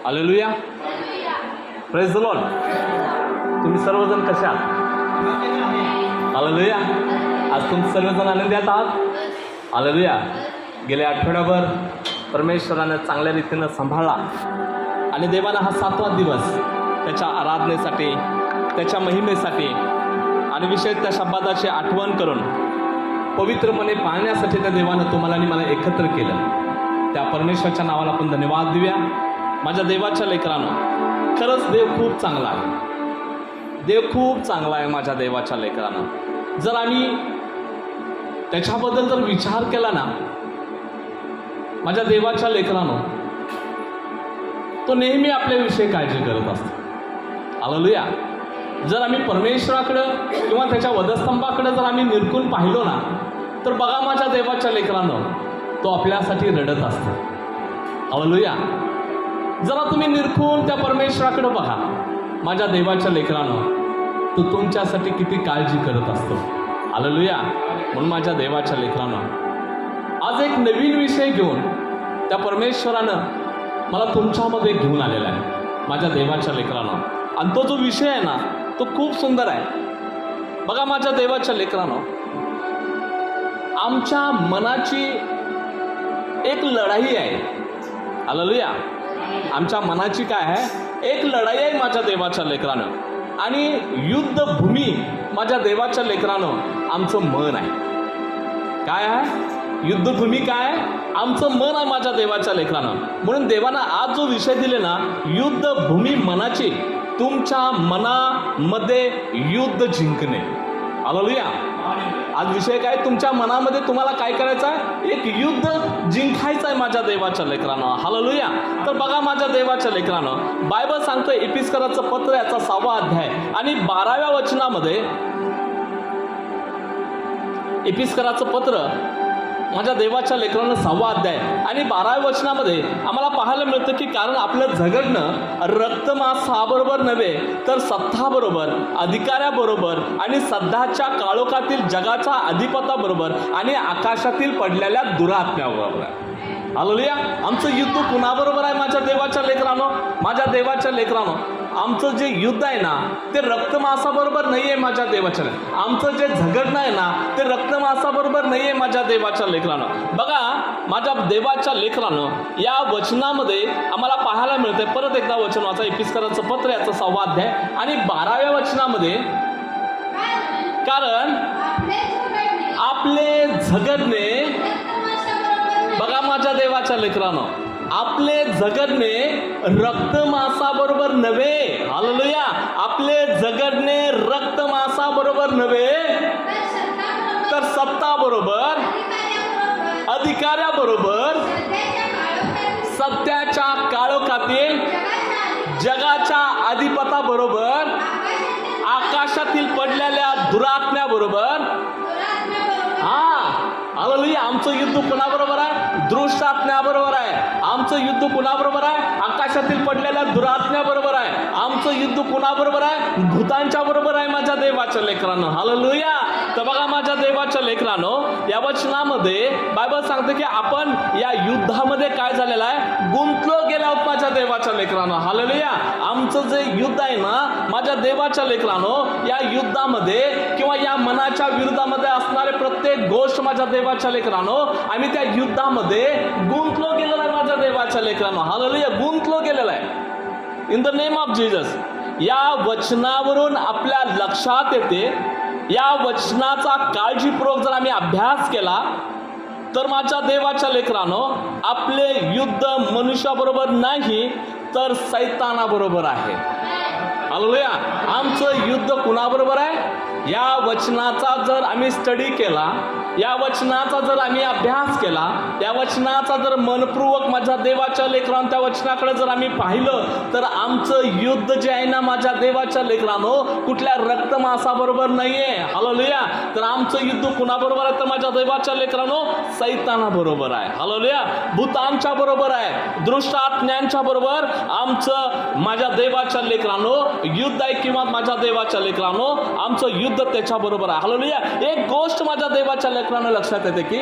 Hallelujah, praise the Lord. तुम्ही सर्वजण कसे आहात? हालेलुया. आज तुम्ही सर्वजण आनंदी आहात? हालेलुया. गेल्या आठवड्याभर परमेश्वरानं चांगल्या रीतीनं सांभाळला आणि देवानं हा 7वा दिवस त्याच्या आराधनेसाठी, त्याच्या महिमेसाठी आणि विशेष त्या शब्दाची आठवण करून पवित्रपणे पाळण्यासाठी त्या देवानं तुम्हाला आणि मला एकत्र केलं. त्या परमेश्वराच्या नावाला आपण धन्यवाद देऊया. माझ्या देवाच्या लेकरानं, खरंच देव खूप चांगला आहे. देव खूप चांगला आहे माझ्या देवाच्या लेकरानं. जर आम्ही त्याच्याबद्दल जर विचार केला ना, माझ्या देवाच्या लेकरानं, तो नेहमी आपल्याविषयी काळजी करत असतो. हालेलुया. जर आम्ही परमेश्वराकडं किंवा त्याच्या वधस्तंभाकडे जर आम्ही निरखून पाहिलो ना, तर बघा माझ्या देवाच्या लेकरानं, तो आपल्यासाठी रडत असतो. हालेलुया. जरा तुम्ही निरखून त्या परमेश्वराकडे बघा, माझ्या देवाच्या लेकरानं, तो तुमच्यासाठी किती काळजी करत असतो. हालेलुया. म्हणून माझ्या देवाच्या लेकरानं, आज एक नवीन विषय घेऊन त्या परमेश्वरानं मला तुमच्यामध्ये घेऊन आलेला आहे माझ्या देवाच्या लेकरानं. आणि तो जो विषय आहे ना, तो खूप सुंदर आहे. बघा माझ्या देवाच्या लेकरानं, आमच्या मनाची एक लढाई आहे. हालेलुया. आमच्या मनाची काय आहे? एक लढाई आहे माझ्या देवाच्या लेकरानं. आणि युद्धभूमी माझ्या देवाच्या लेकरानं आमचं मन आहे. काय आहे? युद्धभूमी काय? आमचं मन आहे माझ्या देवाच्या लेकरानं. म्हणून देवानं आज जो विषय दिले ना, युद्धभूमी मनाची, तुमच्या मनामध्ये युद्ध जिंकणे. हालेलुया. आज विषय काय? तुमच्या मनामध्ये तुम्हाला काय करायचं आहे? एक युद्ध जिंकायचं आहे माझ्या देवाच्या लेकरानं. हालेलुया. तर बघा माझ्या देवाच्या लेकरानं, बायबल सांगतोय इफिसकराचं पत्र याचा 6वा अध्याय आणि 12व्या वचनामध्ये, इफिसकराचं पत्र माझ्या देवाच्या लेकरानं 6वा अध्याय आणि 12व्या वचनामध्ये आम्हाला पाहायला मिळतं की कारण आपलं झगडणं रक्तमांसाबरोबर नव्हे, तर सत्ताबरोबर, अधिकाऱ्याबरोबर आणि सध्याच्या काळोखातील जगाच्या अधिपताबरोबर आणि आकाशातील पडलेल्या दुरात्म्याबरोबर आहे. हालेलुया. आमचं युद्ध कुणाबरोबर आहे माझ्या देवाच्या लेकरानं? माझ्या देवाच्या लेकरानं, आमचं जे युद्ध आहे ना, ते रक्तमांसाबरोबर नाही आहे माझ्या देवाच्या. आमचं जे झगडणं आहे ना, ते रक्तमांसाबरोबर नाही आहे माझ्या देवाच्या लेकरानं. बघा माझ्या देवाच्या लेकरानं, या वचनामध्ये आम्हाला पाहायला मिळते. परत एकदा वचन वाचा, इफिसकराचं पत्र याचा 6वा अध्याय आणि 12व्या वचनामध्ये, कारण आपले झगडणे, बघा माझ्या देवाच्या लेकरानं, आपले झगडणे रक्तमांसाबरोबर नव्हे. हालेलुया. आपले झगडणे रक्तमांसाबरोबर नव्हे, तर सत्ताबरोबर, अधिकाऱ्याबरोबर, सत्याच्या काळोखातील जगाच्या अधिपताबरोबर, आकाशातील पडलेल्या दुरात्म्याबरोबर. हालेलुया. आमचं युद्ध कुणाबरोबर आहे? दृष्ट आत्म्याबरोबर आहे. आमचं युद्ध कुणाबरोबर आहे? आकाशातील पडलेल्या दुरात्म्याबरोबर आहे. आमचं युद्ध कुणाबरोबर आहे? भूतांच्या बरोबर आहे माझ्या देवाच्या लेकरानं. हालेलुया. तर बघा माझ्या देवाच्या लेकरानं, या वचनामध्ये बायबल सांगते की आपण या युद्धामध्ये काय झालेलं आहे? गुंतलो गेलो आहोत माझ्या देवाच्या लेकरानं. हालेलुया. आमचं जे युद्ध आहे ना माझ्या देवाच्या लेकरानं, या युद्धामध्ये किंवा या मनाच्या विरोधामध्ये असणारे प्रत्येक गोष्ट माझ्या देवाच्या लेकरानं, आम्ही त्या युद्धामध्ये गुंतलो गेलेला आहे माझ्या देवाच्या लेकरानं. हालेलुया. गुंतलो गेलेला आहे in the name of Jesus. या वचनावरून आपल्या लक्षात येते, या वचनाचा काळजीपूर्वक जर आम्ही अभ्यास केला तर माझ्या देवाच्या लेकरानं, आपले युद्ध मनुष्याबरोबर नाही, तर सैतानाबरोबर आहे. हालेलुया. आमचं युद्ध कुणाबरोबर आहे? या वचनाचा जर आम्ही स्टडी केला, या वचनाचा जर आम्ही अभ्यास केला, या वचनाचा जर मनपूर्वक माझ्या देवाच्या लेकरानं त्या वचनाकडे जर आम्ही पाहिलं, तर आमचं युद्ध जे आहे ना माझ्या देवाच्या लेकरानं, कुठल्या रक्तमांसाबरोबर नाहीये. हालेलुया. तर आमचं युद्ध कुणाबरोबर आहे? तर माझ्या देवाच्या लेकरानं, सैतानाबरोबर आहे. हालेलुया. भूतांच्या बरोबर आहे, दृष्ट आत्म्यांच्या बरोबर आमचं माझ्या देवाच्या लेकरानं युद्ध आहे. किंवा माझ्या देवाच्या लेकरानं, आमचं युद्ध त्याच्याबरोबर आहे. हालेलुया. एक गोष्ट माझ्या देवाच्या लेकरानं लक्षात येते की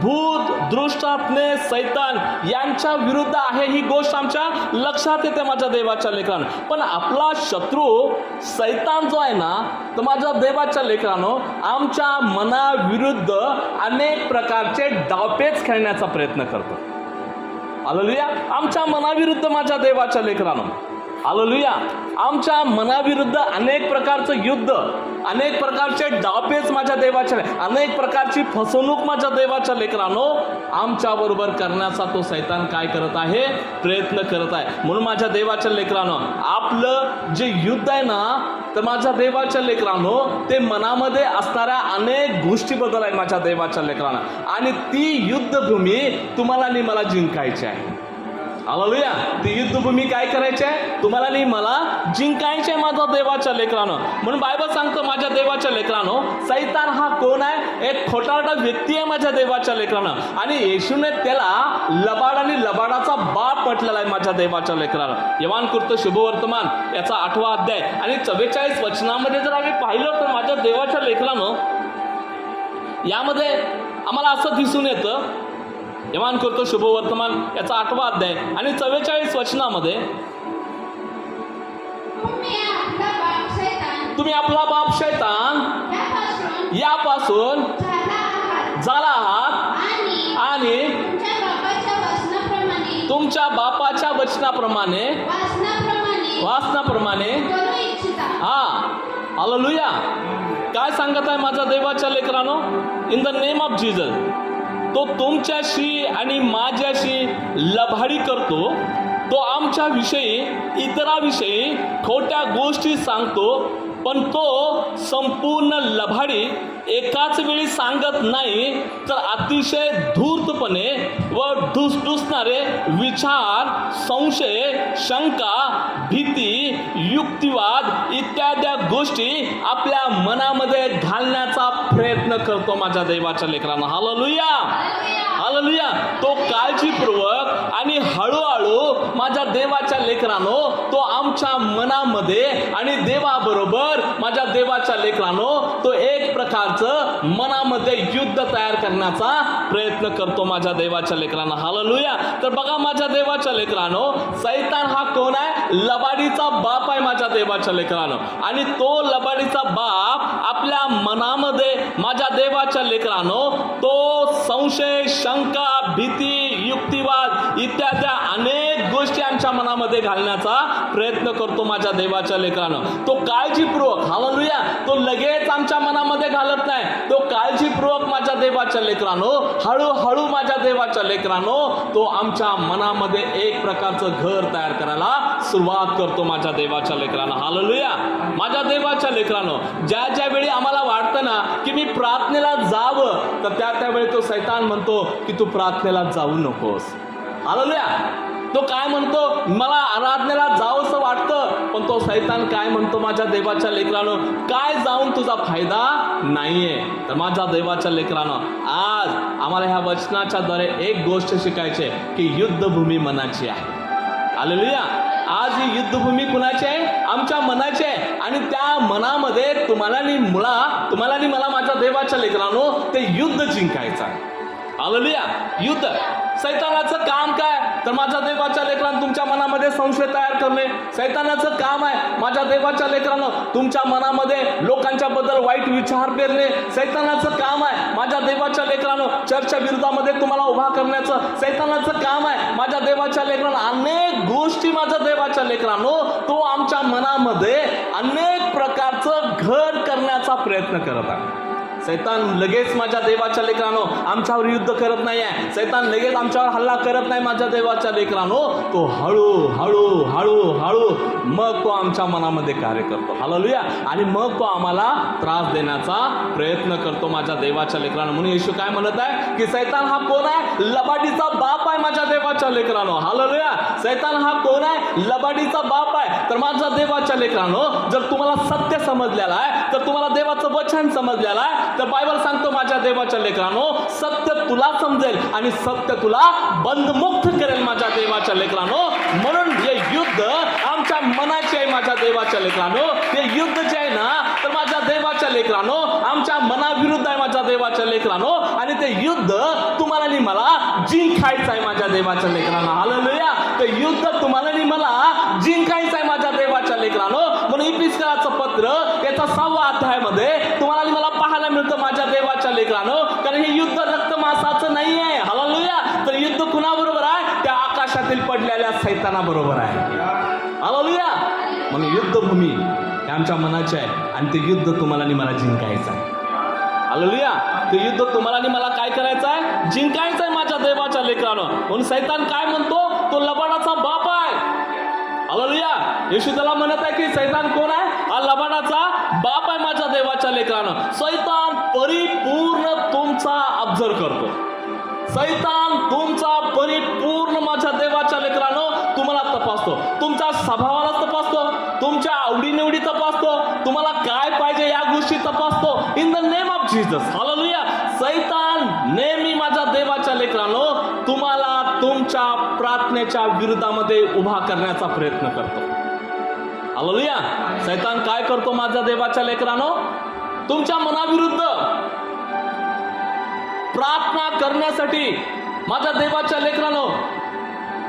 भूत, दृष्ट आत्मे, सैतान यांच्या विरुद्ध आहे ही गोष्ट आमच्या लक्षात येते माझ्या देवाच्या लेकरांनो. पण आपला शत्रू सैतान जो आहे ना, तर माझ्या देवाच्या लेकरांनो आमच्या मनाविरुद्ध अनेक प्रकारचे डावपेच खेळण्याचा प्रयत्न करतो. हालेलुया. आमच्या मनाविरुद्ध माझ्या देवाच्या लेकरांनो, हालेलुया, आमच्या मनाविरुद्ध अनेक प्रकारचं युद्ध, अनेक प्रकारचे डावपेच माझ्या देवाच्या, अनेक प्रकारची फसवणूक माझ्या देवाच्या लेकरांनो आमच्या बरोबर करण्याचा तो सैतान काय करत आहे, प्रयत्न करत आहे. म्हणून माझ्या देवाच्या लेकरांनो आपलं जे युद्ध आहे ना, तर माझ्या देवाच्या लेकरांनो ते मनामध्ये असणाऱ्या अनेक गोष्टीबद्दल आहे माझ्या देवाच्या लेकरांना, आणि ती युद्धभूमी तुम्हाला आणि मला जिंकायची आहे. हालेलुया. ती युद्धभूमी काय करायची आहे, तुम्हाला आणि मला जिंकायची आहे माझ्या देवाच्या लेकरांनो. म्हणून बायबल सांगतो माझ्या देवाच्या लेकरांनो सैतान हा कोण आहे, एक खोटारडा व्यक्ती आहे माझ्या देवाच्या लेकरांनो, आणि येशूने त्याला लबाड आणि लबाडाचा बाप म्हटलेला आहे माझ्या देवाच्या लेकरांनो. योहान कृत शुभवर्तमान याचा 8वा अध्याय आणि 44 वचनामध्ये जर आम्ही पाहिलं तर माझ्या देवाच्या लेकरांनो यामध्ये आम्हाला असं दिसून येतं, योहान करतो शुभवर्तमान याचा 8वा अध्याय आणि 44 वचनामध्ये, तुम्ही आपला बाप शैतान यापासून झाला आहात आणि तुमच्या बापाच्या वचनाप्रमाणे वासनाप्रमाणे हा. हालेलुया. काय सांगत आहे माझ्या देवाच्या लेकरांनो, in the name of Jesus तो तुमच्याशी आणि माझ्याशी लबाडी करतो, तो आमच्या विषयी इतराविषयी खोट्या गोष्टी सांगतो, पण तो संपूर्ण लबाडी एकाच वेळी सांगत नाही, तर अतिशय धूर्तपणे व ढुसढुसणारे विचार, संशय, शंका, भीती, युक्तिवाद इत्यादी गोष्टी आपल्या मनामध्ये घालण्याचा प्रयत्न करतो माझ्या देवाच्या लेकरांना. हालेलुया. हालेलुया. तो काळजीपूर्वक आणि हळूहळू माझ्या देवाच्या लेकरांनो तो आमच्या मनामध्ये आणि देवाबरोबर माझ्या देवाच्या लेकरांनो तो एक प्रकारचं मनामध्ये युद्ध तयार करण्याचा प्रयत्न करतो माझ्या देवाच्या लेकरांना. हालेलुया. तर बघा माझ्या देवाच्या लेकरांनो सैतान हा कोण आहे, लबाडीचा बाप आहे माझ्या देवाच्या लेकरांनो, आणि तो लबाडीचा बाप आपल्या मनामध्ये माझ्या देवाच्या लेकरांनो तो संशय, शंका, भीती, युक्तिवाद इत्यादी अनेक गोष्टी आमच्या मनामध्ये घालण्याचा प्रयत्न करतो माझ्या देवाच्या लेकरांनो. तो काळजीपूर्वक, हालेलुया, तो लगेच आमच्या मनामध्ये घालत नाही, तो काळजीपूर्वक माझ्या देवाच्या लेकरांनो हळूहळू माझ्या देवाच्या लेकरांनो तो आमच्या मनामध्ये एक प्रकारचं घर तयार करायला सुरुवात करतो माझ्या देवाच्या लेकरांना. हालेलुया. माझ्या देवाच्या लेकरांनो ज्या ज्या वेळी आम्हाला वाटतं ना की मी प्रार्थनेला जावं, तर त्यावेळी तो सैतान म्हणतो की तू प्रार्थनेला जाऊ नकोस. हालेलुया. तो काय म्हणतो, मला आराधनेला जावंसं वाटतं, पण तो सैतान काय म्हणतो माझ्या देवाच्या लेकरांनो, काय जाऊन तुझा फायदा नाहीये. तर माझ्या देवाच्या लेकरांनो आज आम्हाला ह्या वचनाच्या द्वारे एक गोष्ट शिकायची आहे की युद्धभूमी मनाची आहे. हालेलुया. आज ही युद्धभूमी कुणाची आहे, आमच्या मनाची आहे, आणि त्या मनामध्ये तुम्हाला आणि मला माझ्या देवाच्या लेकरांनो ते युद्ध जिंकायचं आहे. हालेलुया. युद्ध. सैतानाचं काम काय, तर माझ्या देवाच्या लेकरांनो तुमच्या मनामध्ये संशय तयार करणे. सैतानाचं काम आहे माझ्या देवाच्या लेकरांनो तुमच्या मनामध्ये लोकांच्या बद्दल वाईट विचार पेरणे. सैतानाचं काम आहे माझ्या देवाच्या लेकरांनो चर्चच्या विरोधामध्ये तुम्हाला उभा करण्याचं. सैतानाचं काम आहे माझ्या देवाच्या लेकरांनो अनेक गोष्टी माझ्या देवाच्या लेकरांनो तो आमच्या मनामध्ये अनेक प्रकारचं घर करण्याचा प्रयत्न करत आहे. सैतान लगेच माझ्या देवाच्या लेकरांनो आमच्यावर युद्ध करत नाही आहे. सैतान लगेच आमच्यावर हल्ला करत नाही माझ्या देवाच्या लेकरांनो. तो हळू मग तो आमच्या मनामध्ये कार्य करतो. हालेलुया. आणि मग तो आम्हाला त्रास देण्याचा प्रयत्न करतो माझ्या देवाच्या लेकरांनो. म्हणून येशू काय म्हणत आहे की सैतान हा कोण आहे, लबाडीचा बाप आहे माझ्या देवाच्या लेकरांनो. हालेलुया. सैतान हा कोण आहे, लबाडीचा बाप आहे. तर माझ्या देवाच्या लेकरांनो जर तुम्हाला सत्य समजलेलं आहे, तर तुम्हाला देवाचं वचन समजलेलं आहे, तर बायबल सांगतो माझ्या देवाच्या लेकरांनो सत्य तुला समजेल आणि सत्य तुला बंधमुक्त करेल माझ्या देवाच्या लेकरांनो. म्हणून हे युद्ध आमच्या मनाचे आहे माझ्या देवाच्या लेकरांनो. हे युद्ध जे आहे ना, तर माझ्या देवाच्या लेकरांनो आमच्या मनाविरुद्ध आहे माझ्या देवाच्या लेकरांनो, आणि ते युद्ध तुम्हाला आणि मला जिंकायचं आहे माझ्या देवाच्या लेकरांनो. हालेलुया. ते युद्ध तुम्हाला आणि मला जिंकायचं आहे माझ्या देवाच्या लेकरांनो. म्हणून इफिसियन्सचं पत्र याचा 6व्या अध्यायामध्ये तुम्हाला आणि मला पाहायला मिळतं माझ्या देवाच्या लेकरांनो, कारण हे युद्ध रक्त मांसाचं नाही आहे. हालेलुया. तर युद्ध कुणाबरोबर आहे? त्या आकाशातील पडलेल्या सैतानाबरोबर आहे. हालेलुया. म्हणून युद्धभूमी हे आमच्या मनाचे आहे, आणि ते युद्ध तुम्हाला आणि मला जिंकायचं आहे. हालेलुया. ते युद्ध तुम्हाला आणि मला काय करायचं आहे? जिंकायचं आहे माझ्या देवाच्या लेकरांनो. म्हणून सैतान काय म्हणतो? तो लबाडाचा बाप आहे. हालेलुया. येशू त्याला म्हणत आहे की सैतान कोण आहे? हा लबाडाचा बाप आहे माझ्या देवाच्या लेकरांनो. सैतान परिपूर्ण तुमचा ऑब्झर्व करतो. सैतान तुमचा परिपूर्ण माझ्या देवाच्या लेकरांनो तुम्हाला तपासतो. तुमच्या स्वभावाला तपासतो, तुमच्या आवडीनिवडी तपासतो, तुम्हाला काय पाहिजे या गोष्टी तपासतो. In the name of Jesus. Hallelujah. सैतान नेहमी माझ्या देवाच्या लेकरांनो तुम्हाला तुमच्या प्रार्थनेच्या विरोधामध्ये उभा करण्याचा प्रयत्न करतो. हालेलुया. सैतान काय करतो माझ्या देवाच्या लेकरांनो? तुमच्या मनाविरुद्ध प्रार्थना करण्यासाठी माझ्या देवाच्या लेकरांनो,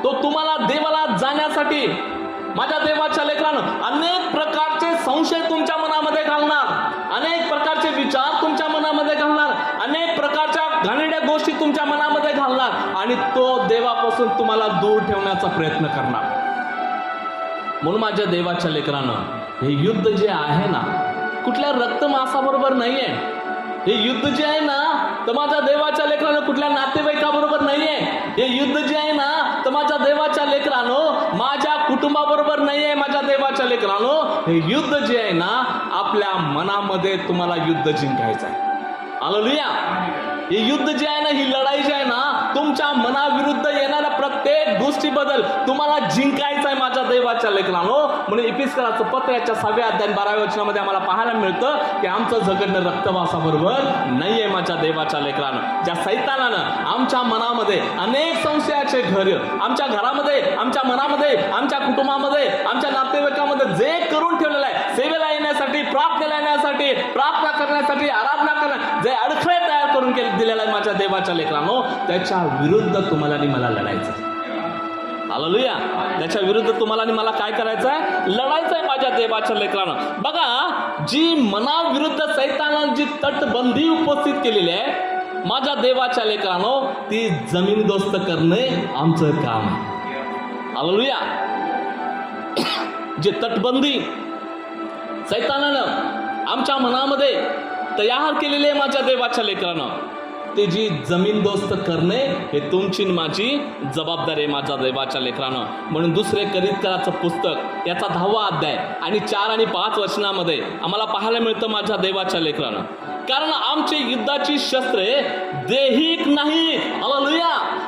तो तुम्हाला देवाला जाण्यासाठी माझ्या देवाच्या लेकरांनो अनेक प्रकारचे संशय तुमच्या मनामध्ये घालणार, अनेक प्रकारचे विचार तुमच्या मनामध्ये घालणार, अनेक प्रकारच्या घाणेरड्या गोष्टी तुमच्या मनामध्ये घालणार, आणि तो देवापासून तुम्हाला दूर ठेवण्याचा प्रयत्न करणार. म्हणून माझ्या देवाच्या लेकरांनो, हे युद्ध जे आहे ना, कुठल्या रक्त मांसाबरोबर नाही आहे. हे युद्ध जे आहे ना, तर माझ्या देवाच्या लेकरांनो कुठल्या नातेवाईकाबरोबर नाही आहे. हे युद्ध जे आहे ना, तर माझ्या देवाच्या लेकरांनो माझ्या कुटुंबाबरोबर नाही आहे. माझ्या देवाच्या लेकरांनो, हे युद्ध जे आहे ना, आपल्या मनामध्ये तुम्हाला युद्ध जिंकायचं आहे. हालेलुया. हे युद्ध जे आहे ना, ही लढाई जी आहे ना, तुमच्या मनाविरुद्ध येणाऱ्या प्रत्येक गोष्टीबद्दल तुम्हाला जिंकायचं आहे माझ्या देवाच्या लेकरांनो. म्हणून इफिसियन्सचं पत्र याच्या 6व्या अध्याय 12व्या वचनामध्ये आम्हाला पाहायला मिळतं की आमचं झगडणं रक्तमांसाबरोबर नाही आहे माझ्या देवाच्या लेकरांनो. ज्या सैतानानं आमच्या मनामध्ये अनेक संशयाचे घर, आमच्या घरामध्ये, आमच्या मनामध्ये, आमच्या कुटुंबामध्ये, आमच्या नातेवाईकामध्ये जे करून ठेवलेलं आहे, सेवेला येण्यासाठी, प्रार्थनेला येण्यासाठी, प्रार्थना करण्यासाठी, आराधना करण्या जे अडखळे तयार करून दिलेला आहे माझ्या देवाच्या लेकरांनो, त्याच्या विरुद्ध तुम्हाला आणि मला लढायचं आहे. हालेलुया. त्याच्या विरुद्ध तुम्हाला आणि मला काय करायचं आहे? लढायचं आहे माझ्या देवाच्या लेकरांनो. बघा, जी मनाविरुद्ध सैतानानं जी तटबंदी उपस्थित केलेली आहे माझ्या देवाच्या लेकरांनो, ती जमीनदोस्त करणे आमचं काम आहे. हालेलुया. जी तटबंदी सैतानानं आमच्या मनामध्ये तयार केलेली आहे माझ्या देवाच्या लेकरांनो, ते जी जमीनदोस्त करणे हे तुमची माझी जबाबदारी आहे माझ्या देवाच्या लेकरांनो. म्हणून दुसरे करीतकाराचं पुस्तक याचा 10वा अध्याय आणि 4 आणि 5 वचनामध्ये आम्हाला पाहायला मिळतं माझ्या देवाच्या लेकरांनो, कारण आमची युद्धाची शस्त्रे देहिक नाही. हालेलुया.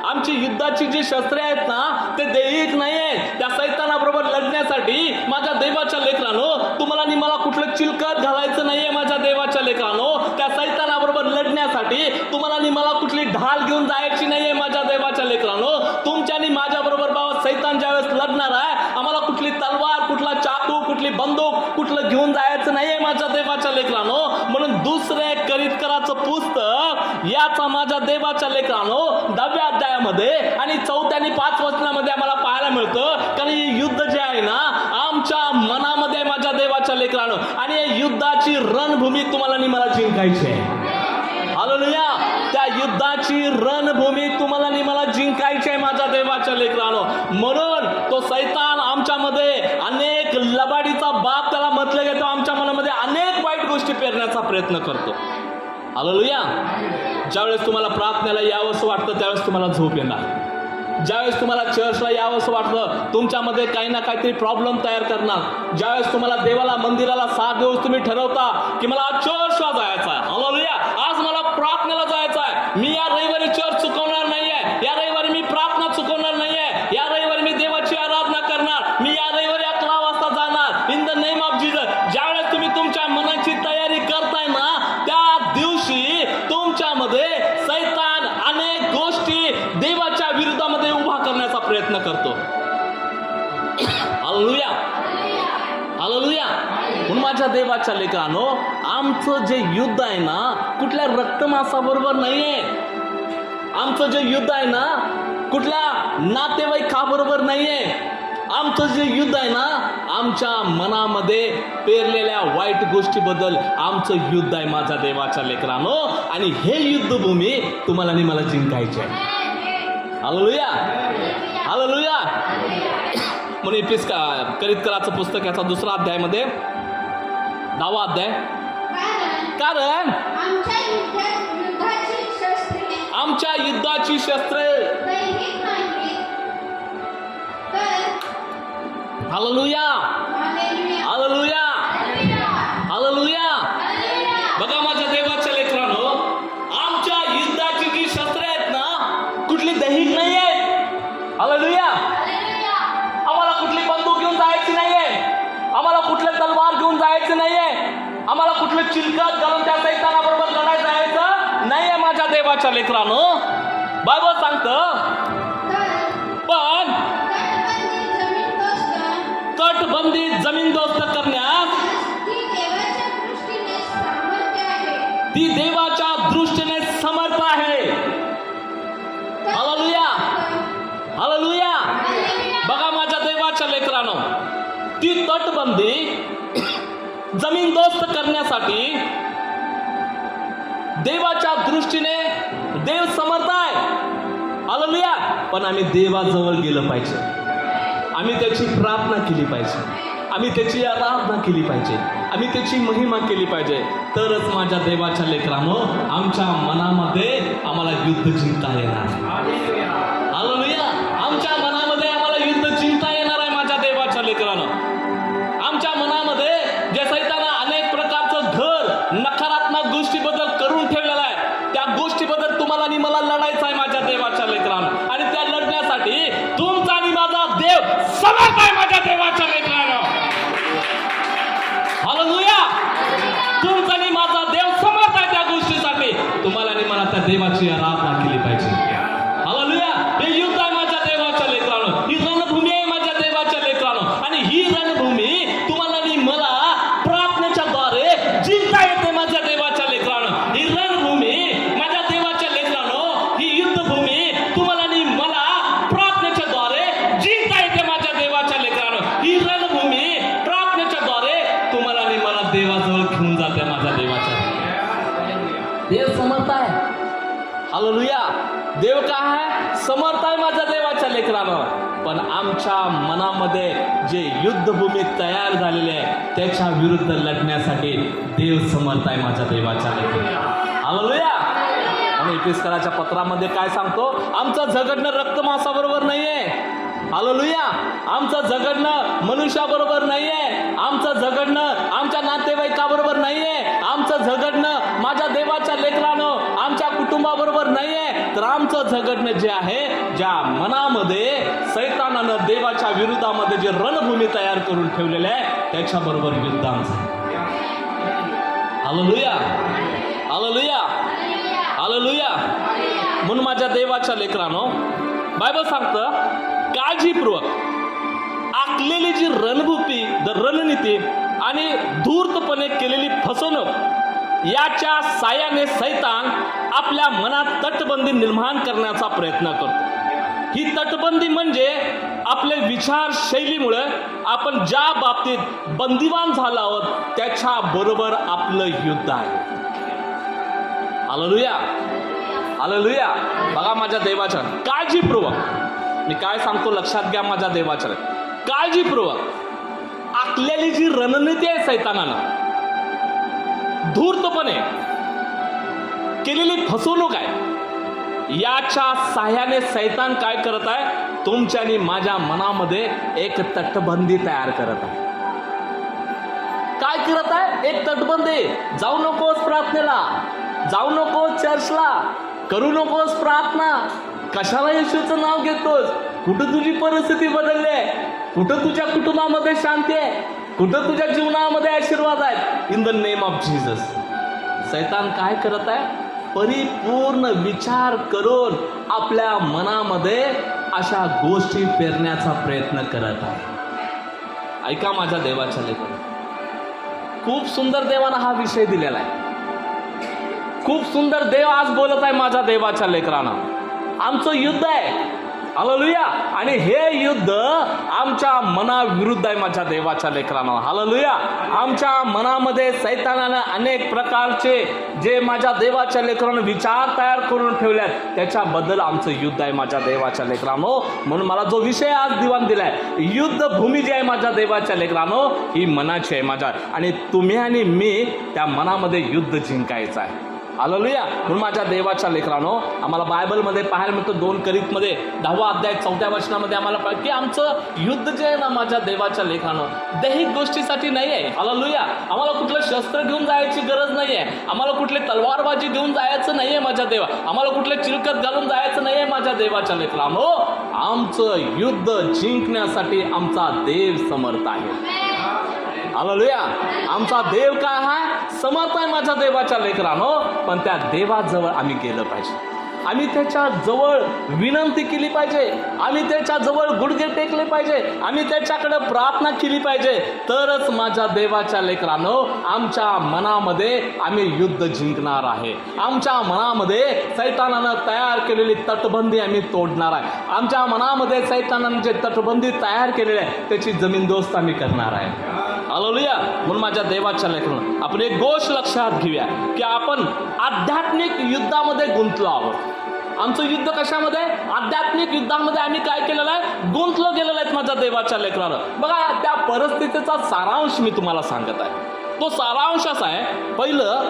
आमची युद्धाची जी शस्त्रे आहेत ना, ते देहिक नाही आहेत. त्या सैतानाबरोबर लढण्यासाठी माझ्या देवाच्या लेकरांनो तुम्हाला आणि मला कुठलं चिलकत घालायचं नाहीये माझ्या देवाच्या लेकरांनो. त्या सैतानाबरोबर लढण्यासाठी तुम्हाला आणि मला कुठली ढाल घेऊन जायची नाहीये माझ्या देवाच्या लेकरांनो. तुमच्या आणि माझ्या बरोबर बाबा सैतान ज्यावेळेस लढणार आहे, आम्हाला कुठली तलवार, कुठला चाकू, कुठली बंदूक, कुठलं घेऊन जायचं नाहीये माझ्या देवाच्या लेकरांनो. म्हणून दुसरे करीतकाराचं पुस्तक याचा माझ्या देवाच्या लेकरांनो 10व्या अध्यायामध्ये आणि 4 आणि 5 वचनामध्ये आम्हाला पाहायला मिळतं, कारण हे युद्ध जे आहे ना आमच्या मनामध्ये माझ्या देवाच्या लेकरांनो, आणि या युद्धाची रणभूमी तुम्हाला आणि मला जिंकायची आहे. हालेलुया. त्या युद्धाची रणभूमी तुम्हाला आणि मला जिंकायची आहे माझ्या देवाच्या लेकरांनो. म्हणून तो सैतान आमच्यामध्ये अनेक लबाडीचा बाप त्याला म्हटलं गेलं, आमच्या मनामध्ये अनेक वाईट गोष्टी पेरण्याचा प्रयत्न करतो. हालेलुया. ज्यावेळेस तुम्हाला प्रार्थनेला यावंसं वाटतं त्यावेळेस तुम्हाला झोप येणार. ज्यावेळेस तुम्हाला चर्चला यावंसं वाटतं तुमच्यामध्ये काही ना काहीतरी प्रॉब्लेम तयार करणार. ज्यावेळेस तुम्हाला देवाला, मंदिराला 7 दिवस तुम्ही ठरवता की मला आज चर्चला जायचं आहे, हालेलुया, आज मला प्रार्थनेला जायचं आहे, मी या रविवारी चर्च चुकवणार नाहीये, या रविवारी मी प्रार्थना चुकवणार नाहीये, या रविवारी मी देवाची आराधना करणार, मी या रविवारी 11 वाजता जाणार, in the name of Jesus. ज्यावेळेस तुम्ही तुमच्या मनाची तयारी करताय ना, त्या दिवशी तुमच्यामध्ये सैतान अनेक गोष्टी देवाच्या विरोधामध्ये उभा करण्याचा प्रयत्न करतो. हालेलुया. हालेलुया. म्हणून माझ्या देवाच्या लेकरांनो, आमचं जे युद्ध आहे ना कुठल्या रक्तमांसाबरोबर नाहीये. आमचं जे युद्ध आहे ना कुठल्या नातेवाईकाबरोबर नाहीये. आमचं जे युद्ध आहे ना आमच्या मनामध्ये पेरलेल्या वाईट गोष्टीबद्दल आमचं युद्ध आहे माझ्या देवाच्या लेकरांनो. आणि हे युद्धभूमी तुम्हाला आणि मला जिंकायची आहे. Hallelujah, hallelujah. म्हणून करीतकराचं पुस्तक याचा 2 अध्यायामध्ये 10वा अध्याय, कारण आमच्या युद्धाची शस्त्रे हालेलुया, हालेलुया, हालेलुया. बघा माझ्या देवाच्या लेकरांनो, आमच्या युद्धाची जी शस्त्रे आहेत ना कुठली दैहिक नाही आहेत. हालेलुया. आम्हाला कुठली बंदूक घेऊन जायची नाहीये. आम्हाला कुठले तलवार घेऊन जायचे नाहीये. आम्हाला कुठले चिलकत घालून त्या सैतानाबरोबर लढायला जायचं नाहीये माझ्या देवाच्या लेकरांनो. बायबल सांगतं, पण तटबंदी जमीनदोस्त करण्यास ती देवाच्या दृष्टीने समर्थ आहे. Hallelujah, hallelujah. बघा माझ्या देवाच्या लेकरांनो, ती तटबंदी जमीनदोस्त करण्यासाठी देवाच्या दृष्टीने देव समर्थ आहे. हालेलुया. पण आम्ही देवाजवळ गेलं पाहिजे. आम्ही त्याची प्रार्थना केली पाहिजे. आम्ही त्याची आराधना केली पाहिजे. आम्ही त्याची महिमा केली पाहिजे. तरच माझ्या देवाच्या लेकरांनो आमच्या मनामध्ये आम्हाला युद्ध जिंकता येणार. हालेलुया. आमच्या मनामध्ये आम्हाला युद्ध जिंकता येणार आहे माझ्या देवाच्या लेकरांनो. आमच्या मनामध्ये जे सैताना अनेक प्रकारचं घर नकारात्मक गोष्टीबद्दल करून ठेवलेलं आहे, त्या गोष्टीबद्दल तुम्हाला आणि मला लढायचं आहे माझ्या देवाच्या लेकरांनो. आणि त्या लढण्यासाठी तुमचा आणि माझा देव समर्थ आहे माझ्या देवाच्या लेकरांनो. हालेलुया. तुमचा आणि माझा देव समर्थ आहे त्या गोष्टीसाठी. तुम्हाला आणि मला त्या देवाची आराधना केली पाहिजे. हालेलुया. हे युद्ध आहे माझ्या देवाच्या लेकरांनो. ही रणभूमी आहे माझ्या देवाच्या लेकरांनो. आणि ही रणभूमी तुम्हाला आणि मला प्रार्थनेच्या द्वारे जिंकता येते माझ्या देवाच्या लेकरांनो. ही रणभूमी माझ्या देवाच्या लेकरांनो, ही युद्धभूमी तुम्हाला आणि मला प्रार्थनेच्या द्वारे जिंकता येते माझ्या देवाच्या लेकरांनो. ही रणभूमी प्रार्थनेच्या द्वारे तुम्हाला आणि मला देवाजवळ घेऊन जाते माझ्या देवाच्या. देव समर्थ आहे. हालेलुया. देव काय आहे? समर्थ आहे माझ्या देवाच्या लेकरांनो. पण आमच्या मनामध्ये जे युद्धभूमी तयार झालेली आहे त्याच्या विरुद्ध लढण्यासाठी देव समर्थ आहे माझ्या देवाच्या लेकरांनो. हालेलुया. आणि इफिसकराच्या पत्रामध्ये काय सांगतो? आमचं झगडणं रक्तमांसाबरोबर नाहीये. हालेलुया. आमचं झगडणं मनुष्याबरोबर नाहीये. आमचं झगडणं आमच्या नातेवाईकाबरोबर नाहीये. आमचं झगडणं माझ्या देवाच्या लेकरांनो आमच्या कुटुंबाबरोबर नाहीये. तर आमचं झगडणं जे आहे, ज्या मनामध्ये सैतानानं देवाच्या विरुद्धामध्ये जे रणभूमी तयार करून ठेवलेले आहे त्याच्याबरोबर युद्ध आमचं. Hallelujah, hallelujah, hallelujah. म्हणून माझ्या देवाच्या लेकरांनो बायबल सांगतं, काळजीपूर्वक आखलेली जी रणनीती आणि धूर्तपणे केलेली फसवणूक याच्या साह्याने सैतान आपल्या मनात तटबंदी निर्माण करण्याचा प्रयत्न करतो. ही तटबंदी म्हणजे आपल्या विचारशैलीमुळे आपण ज्या बाबतीत बंदिवान झालो आहोत त्याच्या बरोबर आपलं युद्ध आहे. Hallelujah, hallelujah. बघा माझ्या देवाच्या काळजीपूर्वक, मी काय सांगतो लक्षात घ्या माझ्या देवाच्या, काळजीपूर्वक आखलेली जी रणनीती आहे सैतानानं, धूर्तपणे केलेली फसवणूक आहे, याच्या साह्याने सैतान काय करत आहे? तुमच्या आणि माझ्या मनामध्ये एक तटबंदी तयार करत आहे. काय करत आहे? एक तटबंदी. जाऊ नकोस प्रार्थनेला, जाऊ नकोस चर्चला, करू नकोस प्रार्थना, कशाला येशूचं नाव घेतोस, कुठं तुझी परिस्थिती बदलली आहे, कुठं तुझ्या कुटुंबामध्ये शांती आहे, कुठं तुझ्या जीवनामध्ये आशीर्वाद आहेत. In the name of Jesus. सैतान काय करत आहे? परिपूर्ण विचार करून आपल्या मनामध्ये अशा गोष्टी पेरण्याचा प्रयत्न करत आहे. ऐका माझ्या देवाच्या लेकरांनो, खूप सुंदर देवानं हा विषय दिलेला आहे. खूप सुंदर देव आज बोलत आहे माझ्या देवाच्या लेकरानं. आमचं युद्ध आहे, हालेलुया. आणि हे युद्ध आमच्या मनाविरुद्ध आहे माझ्या देवाच्या लेकरानं, हालेलुया. आमच्या मनामध्ये सैतानानं अनेक प्रकारचे जे माझ्या देवाच्या लेकरानं विचार तयार करून ठेवल्यात, त्याच्याबद्दल आमचं युद्ध आहे माझ्या देवाच्या लेकरानो. म्हणून मला जो विषय आज दिवाण दिलाय, युद्ध भूमी जी आहे माझ्या देवाच्या लेकरानो, ही मनाची आहे माझ्या. आणि तुम्ही आणि मी त्या मनामध्ये युद्ध जिंकायचं आहे, हालेलुया. म्हणून माझ्या देवाच्या लेकरानो, आम्हाला बायबलमध्ये पाहायला मिळतं 2 करिंथमध्ये 10वा अध्याय 4थ्या वचनामध्ये आम्हाला पाहिजे की आमचं युद्ध जे आहे ना माझ्या देवाच्या लेकरानो, दैहिक गोष्टीसाठी नाही आहे, हालेलुया. आम्हाला कुठलं शस्त्र घेऊन जायची गरज नाही आहे, आम्हाला कुठले तलवारबाजी घेऊन जायचं नाही आहे माझ्या देवा, आम्हाला कुठले चिलकत घालून जायचं नाही आहे माझ्या देवाच्या लेकरानो. आमचं युद्ध जिंकण्यासाठी आमचा देव समर्थ आहे, हालेलुया. आमचा देव काय आहे? समर्थ आहे माझ्या देवाच्या लेकरानो. पण त्या देवाजवळ आम्ही गेलं पाहिजे, आम्ही त्याच्या जवळ विनंती केली पाहिजे, आम्ही त्याच्या जवळ गुडघे टेकले पाहिजे, आम्ही त्याच्याकडे प्रार्थना केली पाहिजे. तरच माझ्या देवाच्या लेकरानो आमच्या मनामध्ये आम्ही युद्ध जिंकणार आहे. आमच्या मनामध्ये सैतानानं तयार केलेली तटबंदी आम्ही तोडणार आहे. आमच्या मनामध्ये सैतानानं जे तटबंदी तयार केलेली आहे त्याची जमीनदोस्त आम्ही करणार आहे, हालेलुया. म्हणून माझ्या देवाच्या लेकरांनो आपण एक गोष्ट लक्षात घेऊया की आपण आध्यात्मिक युद्धामध्ये गुंतलो आहोत. आमचं युद्ध कशामध्ये? आध्यात्मिक युद्धामध्ये आम्ही काय केलेलं आहे? गुंतलो गेलेलं आहे माझ्या देवाच्या लेकरानं. बघा, त्या परिस्थितीचा सारांश मी तुम्हाला सांगत आहे. तो सारांश असा आहे, पहिलं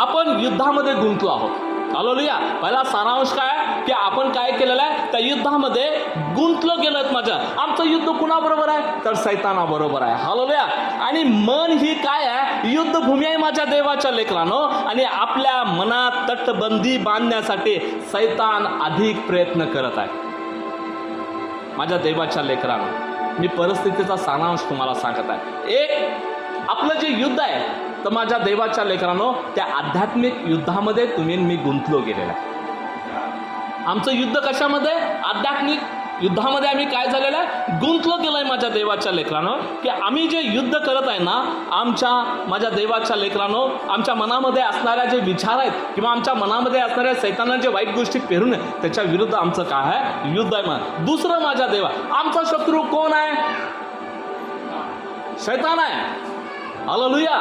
आपण युद्धामध्ये गुंतलो आहोत, हालेलुया. पहिला सारांश काय की आपण काय केलेलं आहे? त्या युद्धामध्ये गुंतलो गेलो आहेत माझ्या. आमचं युद्ध कुणाबरोबर आहे? तर सैतानाबरोबर आहे, हालेलुया. आणि मन ही काय आहे? युद्धभूमी आहे माझ्या देवाच्या लेकरानो. आणि आपल्या मनात तटबंदी बांधण्यासाठी सैतान अधिक प्रयत्न करत आहे माझ्या देवाच्या लेकरानो. मी परिस्थितीचा सारांश तुम्हाला सांगत आहे. एक आपलं जे युद्ध आहे तर माझ्या देवाच्या लेकरानो त्या आध्यात्मिक युद्धामध्ये तुम्ही मी गुंतलो गेलेला आहे. आमचं युद्ध कशामध्ये? आध्यात्मिक युद्धामध्ये आम्ही काय झालेलं आहे? गुंतलो गेलोय माझ्या देवाच्या लेकरानो. की आम्ही जे युद्ध करत आहे ना माझ्या देवाच्या लेकरानो, आमच्या मनामध्ये असणाऱ्या जे विचार आहेत किंवा आमच्या मनामध्ये असणाऱ्या सैतानाने जे वाईट गोष्टी पेरून त्याच्या विरुद्ध आमचं काय आहे? युद्ध आहे. दुसरं माझ्या देवा, आमचा शत्रू कोण आहे? सैतान आहे, हालेलुया.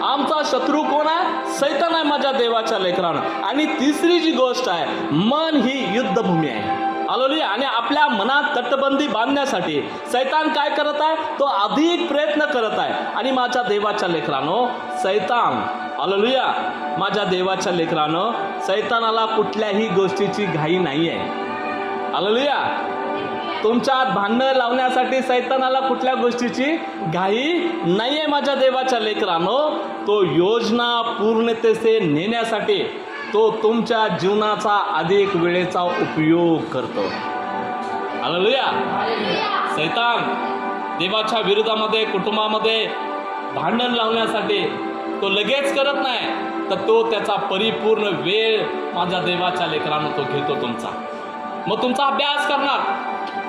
आमचा शत्रू कोण आहे? सैतान आहे माझ्या देवाच्या लेकरानं. आणि तिसरी जी गोष्ट आहे, मन ही युद्धभूमी आहे, हालेलुया. आणि आपल्या मनात तटबंदी बांधण्यासाठी सैतान काय करत आहे? तो अधिक प्रयत्न करत आहे. आणि माझ्या देवाच्या लेकरानो सैतान, हालेलुया, माझ्या देवाच्या लेकरानो सैतानाला कुठल्याही गोष्टीची घाई नाही आहे, हालेलुया. तुमच्यात भांडणं लावण्यासाठी सैतानाला कुठल्या गोष्टीची घाई नाही आहे माझ्या देवाच्या लेकरानो. तो योजना पूर्णतेसे नेण्यासाठी तो तुमच्या जीवनाचा अधिक वेळेचा उपयोग करतो, हालेलुया. सैतान देवाच्या विरोधामध्ये कुटुंबामध्ये भांडण लावण्यासाठी तो लगेच करत नाही, तर तो त्याचा परिपूर्ण वेळ माझ्या देवाच्या लेकरानं तो घेतो तुमचा. मग तुमचा अभ्यास करणार,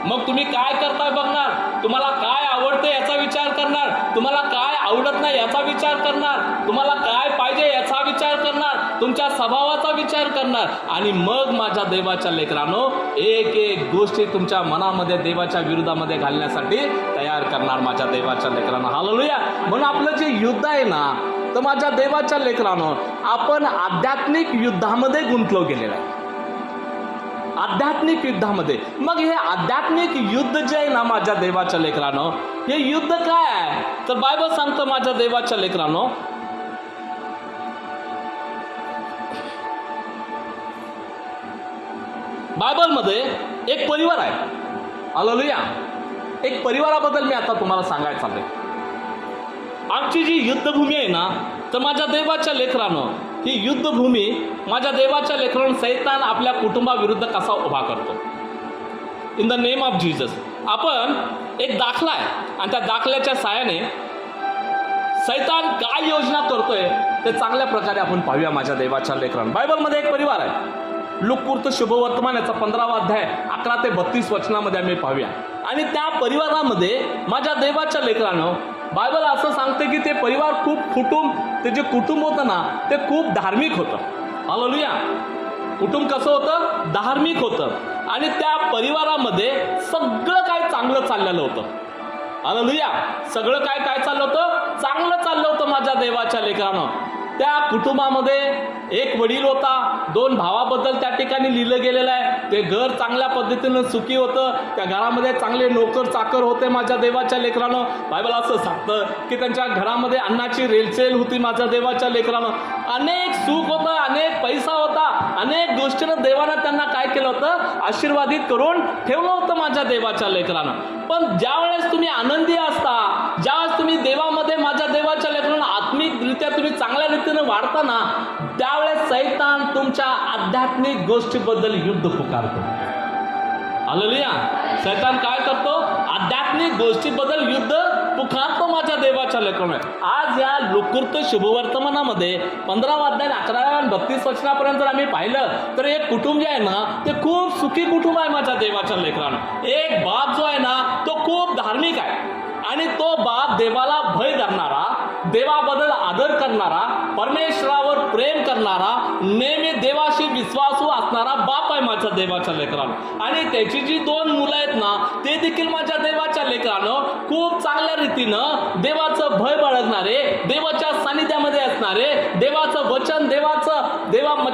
मग तुम्ही काय करताय बघणार, तुम्हाला काय आवडतं याचा विचार करणार, तुम्हाला काय आवडत नाही याचा विचार करणार, तुम्हाला काय पाहिजे याचा विचार करणार, तुमच्या स्वभावाचा विचार करणार. आणि मग माझ्या देवाच्या लेकरानो एक एक गोष्टी तुमच्या मनामध्ये देवाच्या विरोधामध्ये घालण्यासाठी तयार करणार माझ्या देवाच्या लेकरांनो, हालेलुया. म्हणून आपलं जे युद्ध आहे ना तर माझ्या देवाच्या लेकरानो आपण आध्यात्मिक युद्धामध्ये गुंतलो गेलेलं आहे, आध्यात्मिक युद्धामध्ये. मग हे आध्यात्मिक युद्ध जे आहे ना माझ्या देवाच्या लेकरानो, हे युद्ध काय आहे? तर बायबल सांगतं माझ्या देवाच्या लेकरानो, बायबलमध्ये एक परिवार आहे, हालेलुया. एक परिवाराबद्दल मी आता तुम्हाला सांगायचं चाललंय. आमची जी युद्धभूमी आहे ना तर माझ्या देवाच्या लेकरानो, ही युद्धभूमी माझ्या देवाच्या लेकरांनो सैतान आपल्या कुटुंबाविरुद्ध कसा उभा करतो. In the name of Jesus आपण एक दाखला आहे आणि त्या दाखल्याच्या साहाय्याने सैतान काय योजना करतोय ते चांगल्या प्रकारे आपण पाहूया माझ्या देवाच्या लेकरांनो. बायबलमध्ये एक परिवार आहे, लूकपूर्त शुभवर्तमान याचा 15वा अध्याय 11 ते 32 वचनामध्ये आम्ही पाहूया. आणि त्या परिवारामध्ये माझ्या देवाच्या लेकरांनो बायबल असं सांगते की ते परिवार ते जे कुटुंब होतं ना ते खूप धार्मिक होतं. हालेलुया. कुटुंब कसं होतं? धार्मिक होतं. आणि त्या परिवारामध्ये सगळं काय चांगलं चाललेलं होतं. हालेलुया. सगळं काय चाललं होतं? चांगलं चाललं होतं माझ्या देवाच्या लेकरानं. त्या कुटुंबामध्ये एक वडील होता, 2 भावाबद्दल त्या ठिकाणी लिहिलं गेलेलं आहे. ते घर चांगल्या पद्धतीनं सुखी होतं. त्या घरामध्ये चांगले नोकर चाकर होते माझ्या देवाच्या लेकरानं. बायबल असं सांगतं की त्यांच्या घरामध्ये अन्नाची रेलचेल होती माझ्या देवाच्या लेकरानं. अनेक सुख होतं, अनेक पैसा होता, अनेक गोष्टीनं देवानं त्यांना काय केलं होतं? आशीर्वादित करून ठेवलं होतं माझ्या देवाच्या लेकरानं. पण ज्यावेळेस तुम्ही आनंदी असता, ज्यावेळेस तुम्ही देवामध्ये माझ्या देवाच्या लेकरानं आत्मिकरित्या तुम्ही चांगल्या रीतीनं वाढताना, त्यावेळेस सैतान तुमच्या आध्यात्मिक गोष्टीबद्दल युद्ध पुकारतो. हालेलुया. सैतान काय करतो? आध्यात्मिक गोष्टीबद्दल युद्ध पुकारतो माझ्या देवाच्या लेकरानं. आज या लोककृत शुभवर्तमानामध्ये 15 अध्याय 11 आणि 32 वचनापर्यंत जर आम्ही पाहिलं तर एक कुटुंब जे आहे ना ते खूप सुखी कुटुंब आहे माझ्या देवाच्या लेकरानं. एक बाप जो आहे ना तो खूप धार्मिक आहे आणि तो बाप देवाला भय धरणारा, देवाबद्दल आदर करणारा, परमेश्वरावर प्रेम करणारा, नेहमी देवाशी विश्वासू असणारा बाप आहे माझ्या देवाच्या लेकरानं. आणि त्याची जी 2 मुलं आहेत ना ते देखील माझ्या देवाच्या लेकरानं खूप चांगल्या रीतीनं देवाचं भय बाळगणारे, देवाच्या सानिध्यामध्ये असणारे, देवाचं वचन,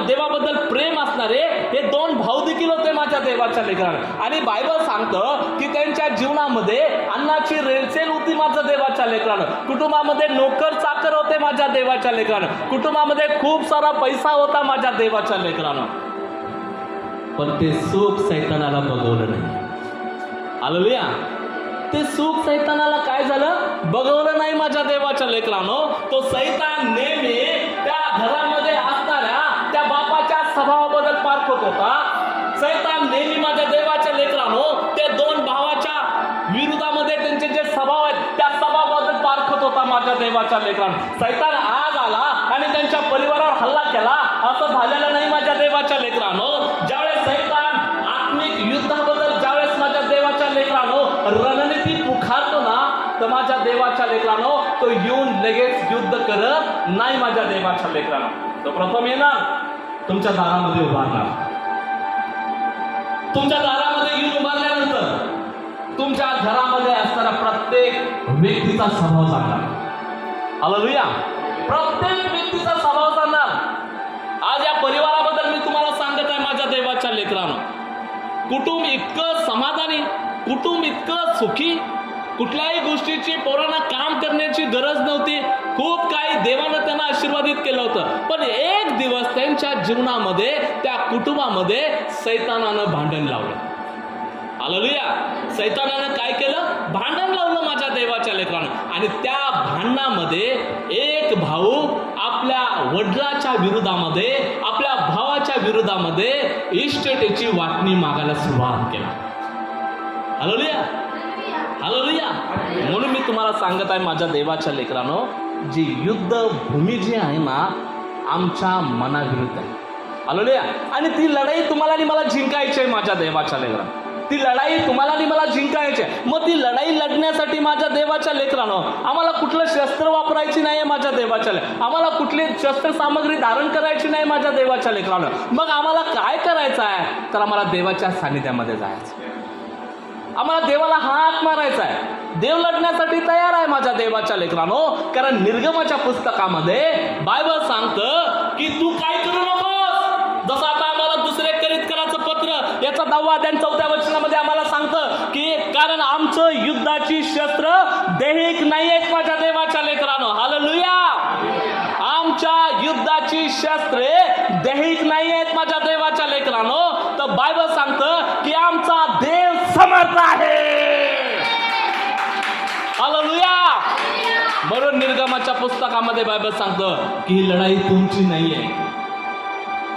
देवाबद्दल प्रेम असणारे हे 2 भाऊ देखील होते माझ्या देवाच्या लेकरानं. आणि बायबल सांगतं की त्यांच्या जीवनामध्ये अन्नाची रेलचेल होती माझ्या देवाच्या लेकरानं. कुटुंबामध्ये नोकर चाकर होते माझ्या देवाच्या लेकरानं. कुटुंबामध्ये खूप सारा पैसा होता माझ्या देवाच्या लेकरानं. पण ते सुख सैतानाला बघवलं नाही. हालेलुया. ते सुख सैतानाला काय झालं? बघवलं नाही माझ्या देवाच्या लेकरानं. तो सैतान नेहमी त्या घरामध्ये असणाऱ्या त्या बापाच्या स्वभावाबद्दल पारखत होता. सैतान नेहमी माझ्या देवाच्या लेकरानं ते 2 भावाच्या विरोधामध्ये त्यांचे जे स्वभाव आहेत त्या स्वभावाबद्दल पारखत होता माझ्या देवाच्या लेकरानं. सैतान आज आला आणि त्यांच्या परिवारावर हल्ला केला असं झालेलं नाही माझ्या देवाच्या लेकरानं. ज्यावेळेस सैतान आत्मिक युद्धाबद्दल ज्यावेळेस माझ्या देवाच्या लेकरानं रणनीती पुकारतो ना तर माझ्या देवाच्या लेकरानं तो येऊन लगेच युद्ध करत नाही माझ्या देवाच्या लेकरानं. तो प्रथम येणार, तुमच्या दारामध्ये उभारणार. तुमच्या दारामध्ये येऊन उभारल्यानंतर तुमच्या घरामध्ये असणारा प्रत्येक व्यक्तीचा स्वभाव सांगणार. हालेलुया. प्रत्येक व्यक्तीचा स्वभाव सांगणार. आज या परिवाराबद्दल मी तुम्हाला सांगत आहे माझ्या देवाच्या लेकरानं. कुटुंब इतकं समाधानी, कुटुंब इतकं सुखी, कुठल्याही गोष्टीची पोरांना काम करण्याची गरज नव्हती. खूप काही देवानं त्यांना आशीर्वादित केलं होतं. पण एक दिवस त्यांच्या जीवनामध्ये त्या कुटुंबामध्ये सैतानानं भांडण लावलं. हालेलुया. सैतानानं काय केलं? भांडण लावलं माझ्या देवाच्या लेकरानं. आणि त्या भांडणामध्ये एक भाऊ आपल्या वडिलाच्या विरोधामध्ये, आपल्या भावाच्या विरोधामध्ये इस्टेटीची वाटणी मागायला सुरुवात केला. हालेलुया. हालेलुया. म्हणून मी तुम्हाला सांगत आहे माझ्या देवाच्या लेकरानं, जी युद्ध भूमी जी आहे ना आमच्या मनाविरुद्ध आहे. हालेलुया. आणि ती लढाई तुम्हाला आणि मला जिंकायची आहे माझ्या देवाच्या लेकरानं. ती लढाई तुम्हाला आणि मला जिंकायची आहे. मग ती लढाई लढण्यासाठी माझ्या देवाच्या लेकरानं आम्हाला कुठलं शस्त्र वापरायची नाही माझ्या देवाच्या आम्हाला कुठली शस्त्र सामग्री धारण करायची नाही माझ्या देवाच्या लेकरानं. मग आम्हाला काय करायचं आहे? तर आम्हाला देवाच्या सानिध्यामध्ये जायचं. आम्हाला देवाला हाक मारायचा आहे. देव लढण्यासाठी तयार आहे माझ्या देवाच्या लेकरानो. कारण निर्गमाच्या पुस्तकामध्ये बायबल सांगतं की तू काय करू नकोस. जसं आता आम्हाला दुसरे करीत करायचं पत्र याचा 10 अध्याय 4 वचनामध्ये आम्हाला सांगतं की कारण आमचं युद्धाची शस्त्र दैहिक नाही आहेत माझ्या देवाच्या लेकरानो. हालेलुया. आमच्या युद्धाची शस्त्रे दैहिक नाही आहेत माझ्या देवाच्या लेकरानो. तर बायबल सांगतं की आमचा देव समर्थ आहे. हालेलुया. म्हणून निर्गमाच्या पुस्तकामध्ये बायबल सांगतं की ही लढाई तुमची नाहीये.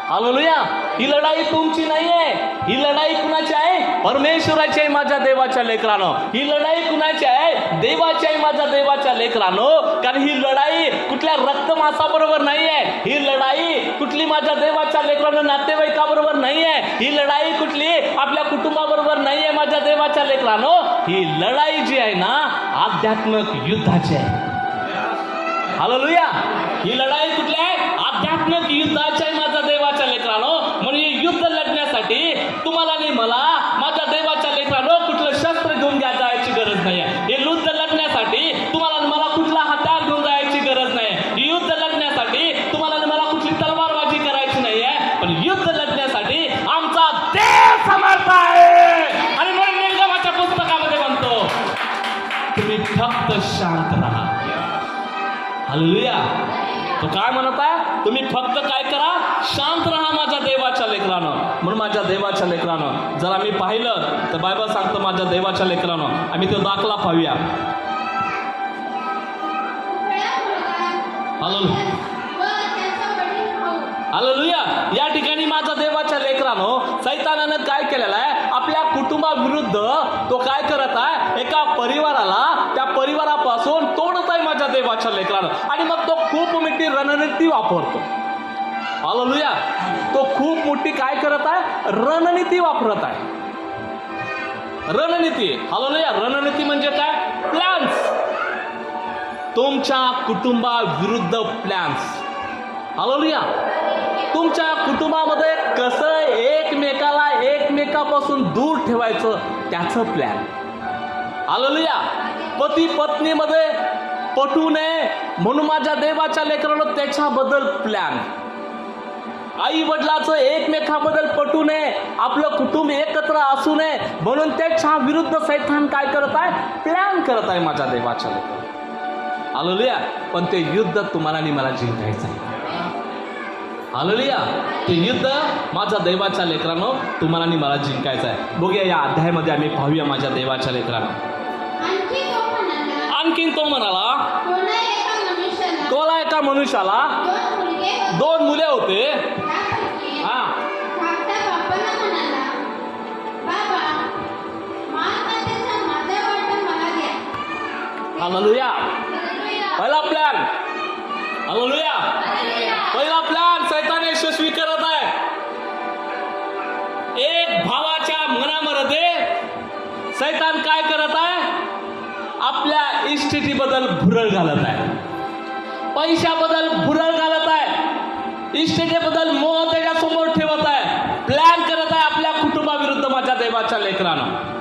हालेलुया. ही लढाई तुमची नाही आहे, ही लढाई कुणाची आहे? परमेश्वराची आहे माझ्या देवाच्या लेकरानो. ही लढाई कुणाची आहे? देवाची आहे माझ्या देवाच्या लेकरानो. कारण ही लढाई कुठल्या रक्तमांसाबरोबर नाही आहे, ही लढाई कुठली माझ्या देवाच्या लेकरानो नातेवाईकाबरोबर नाही आहे, ही लढाई कुठली आपल्या कुटुंबाबरोबर नाही आहे माझ्या देवाच्या लेकरानो. ही लढाई जी आहे ना आध्यात्मिक युद्धाची आहे. हालेलुया. ही लढाई कुठली आहे? आध्यात्मिक युद्धाची आहे माझ्या देवाच्या लेकरानो. म्हणून हे युद्ध लढण्यासाठी तुम्हाला आणि मला माझ्या देवाच्या लेकरानो कुठलं शस्त्र घेऊन जायची गरज नाही आहे. हे युद्ध लढण्यासाठी तुम्हाला आणि मला कुठला हत्यार घेऊन जायची गरज नाही आहे. युद्ध लढण्यासाठी तुम्हाला आणि मला कुठली तलवारबाजी करायची नाही आहे. पण युद्ध लढण्यासाठी आमचा देव समर्थ आहे. आणि म्हणून निर्गमाच्या पुस्तकामध्ये म्हणतो तुम्ही फक्त शांत राहा. हालेलुया. तो काय म्हणत आहे? तुम्ही फक्त काय करा? शांत राहा माझ्या देवाच्या लेकरानं. म्हणून माझ्या देवाच्या लेकरानं जर आम्ही पाहिलं तर बायबल सांगतं माझ्या देवाच्या लेकरानं आम्ही तो दाखला पाहूया. हालेलुया. या ठिकाणी माझ्या देवाच्या लेकरानं सैतानानं काय केलेलं आहे? आपल्या कुटुंबाविरुद्ध तो काय करत आहे? एका परिवाराला त्या परिवारापासून तोडत आहे माझ्या देवाच्या लेकरानं. आणि मग तो खूप मोठी रणनीती वापरतो. हालेलुया. तो खूप मोठी काय करत आहे? रणनीती वापरत आहे. रणनीती. हालेलुया. रणनीती म्हणजे काय? प्लॅन्स. तुमच्या कुटुंबाविरुद्ध प्लॅन्स. हालेलुया. तुमच्या कुटुंबामध्ये कसं एकमेकापासून दूर ठेवायचं त्याचं प्लॅन. हालेलुया. पती पत्नीमध्ये पटू नये म्हणून माझ्या देवाच्या लेकरानं त्याच्याबद्दल प्लॅन. आई वडिलाचं एकमेकाबद्दल पटू नये, आपलं कुटुंब एकत्र असू नये म्हणून त्याच्या विरुद्ध सैतान काय करत आहे? प्लॅन करत आहे माझ्या देवाच्या लेकरानं. हालेलुया. पण ते युद्ध तुम्हाला आणि मला जिंकायचं आहे. हालेलुया. ते युद्ध माझ्या देवाच्या लेकरानं तुम्हाला आणि मला जिंकायचं आहे. बघूया या अध्यायामध्ये आम्ही पाहूया माझ्या देवाच्या लेकरानं. आणखीन तो म्हणाला कोला एका मनुष्याला 2 मुले होते. हा. हालेलुया. पहिला प्लॅन. हालेलुया. पहिला प्लॅन सैतान यशस्वी करत आहे. एक भावाच्या मनामध्ये सैतान काय करत आहे? आपल्या इस्टेटीबद्दल भुरळ घालत आहे, पैशाबद्दल भुरळ घालत आहे, इस्टेटीबद्दल मोह त्याच्या समोर ठेवत आहे. प्लॅन करत आहे आपल्या कुटुंबाविरुद्ध माझ्या देवाच्या लेकरानं.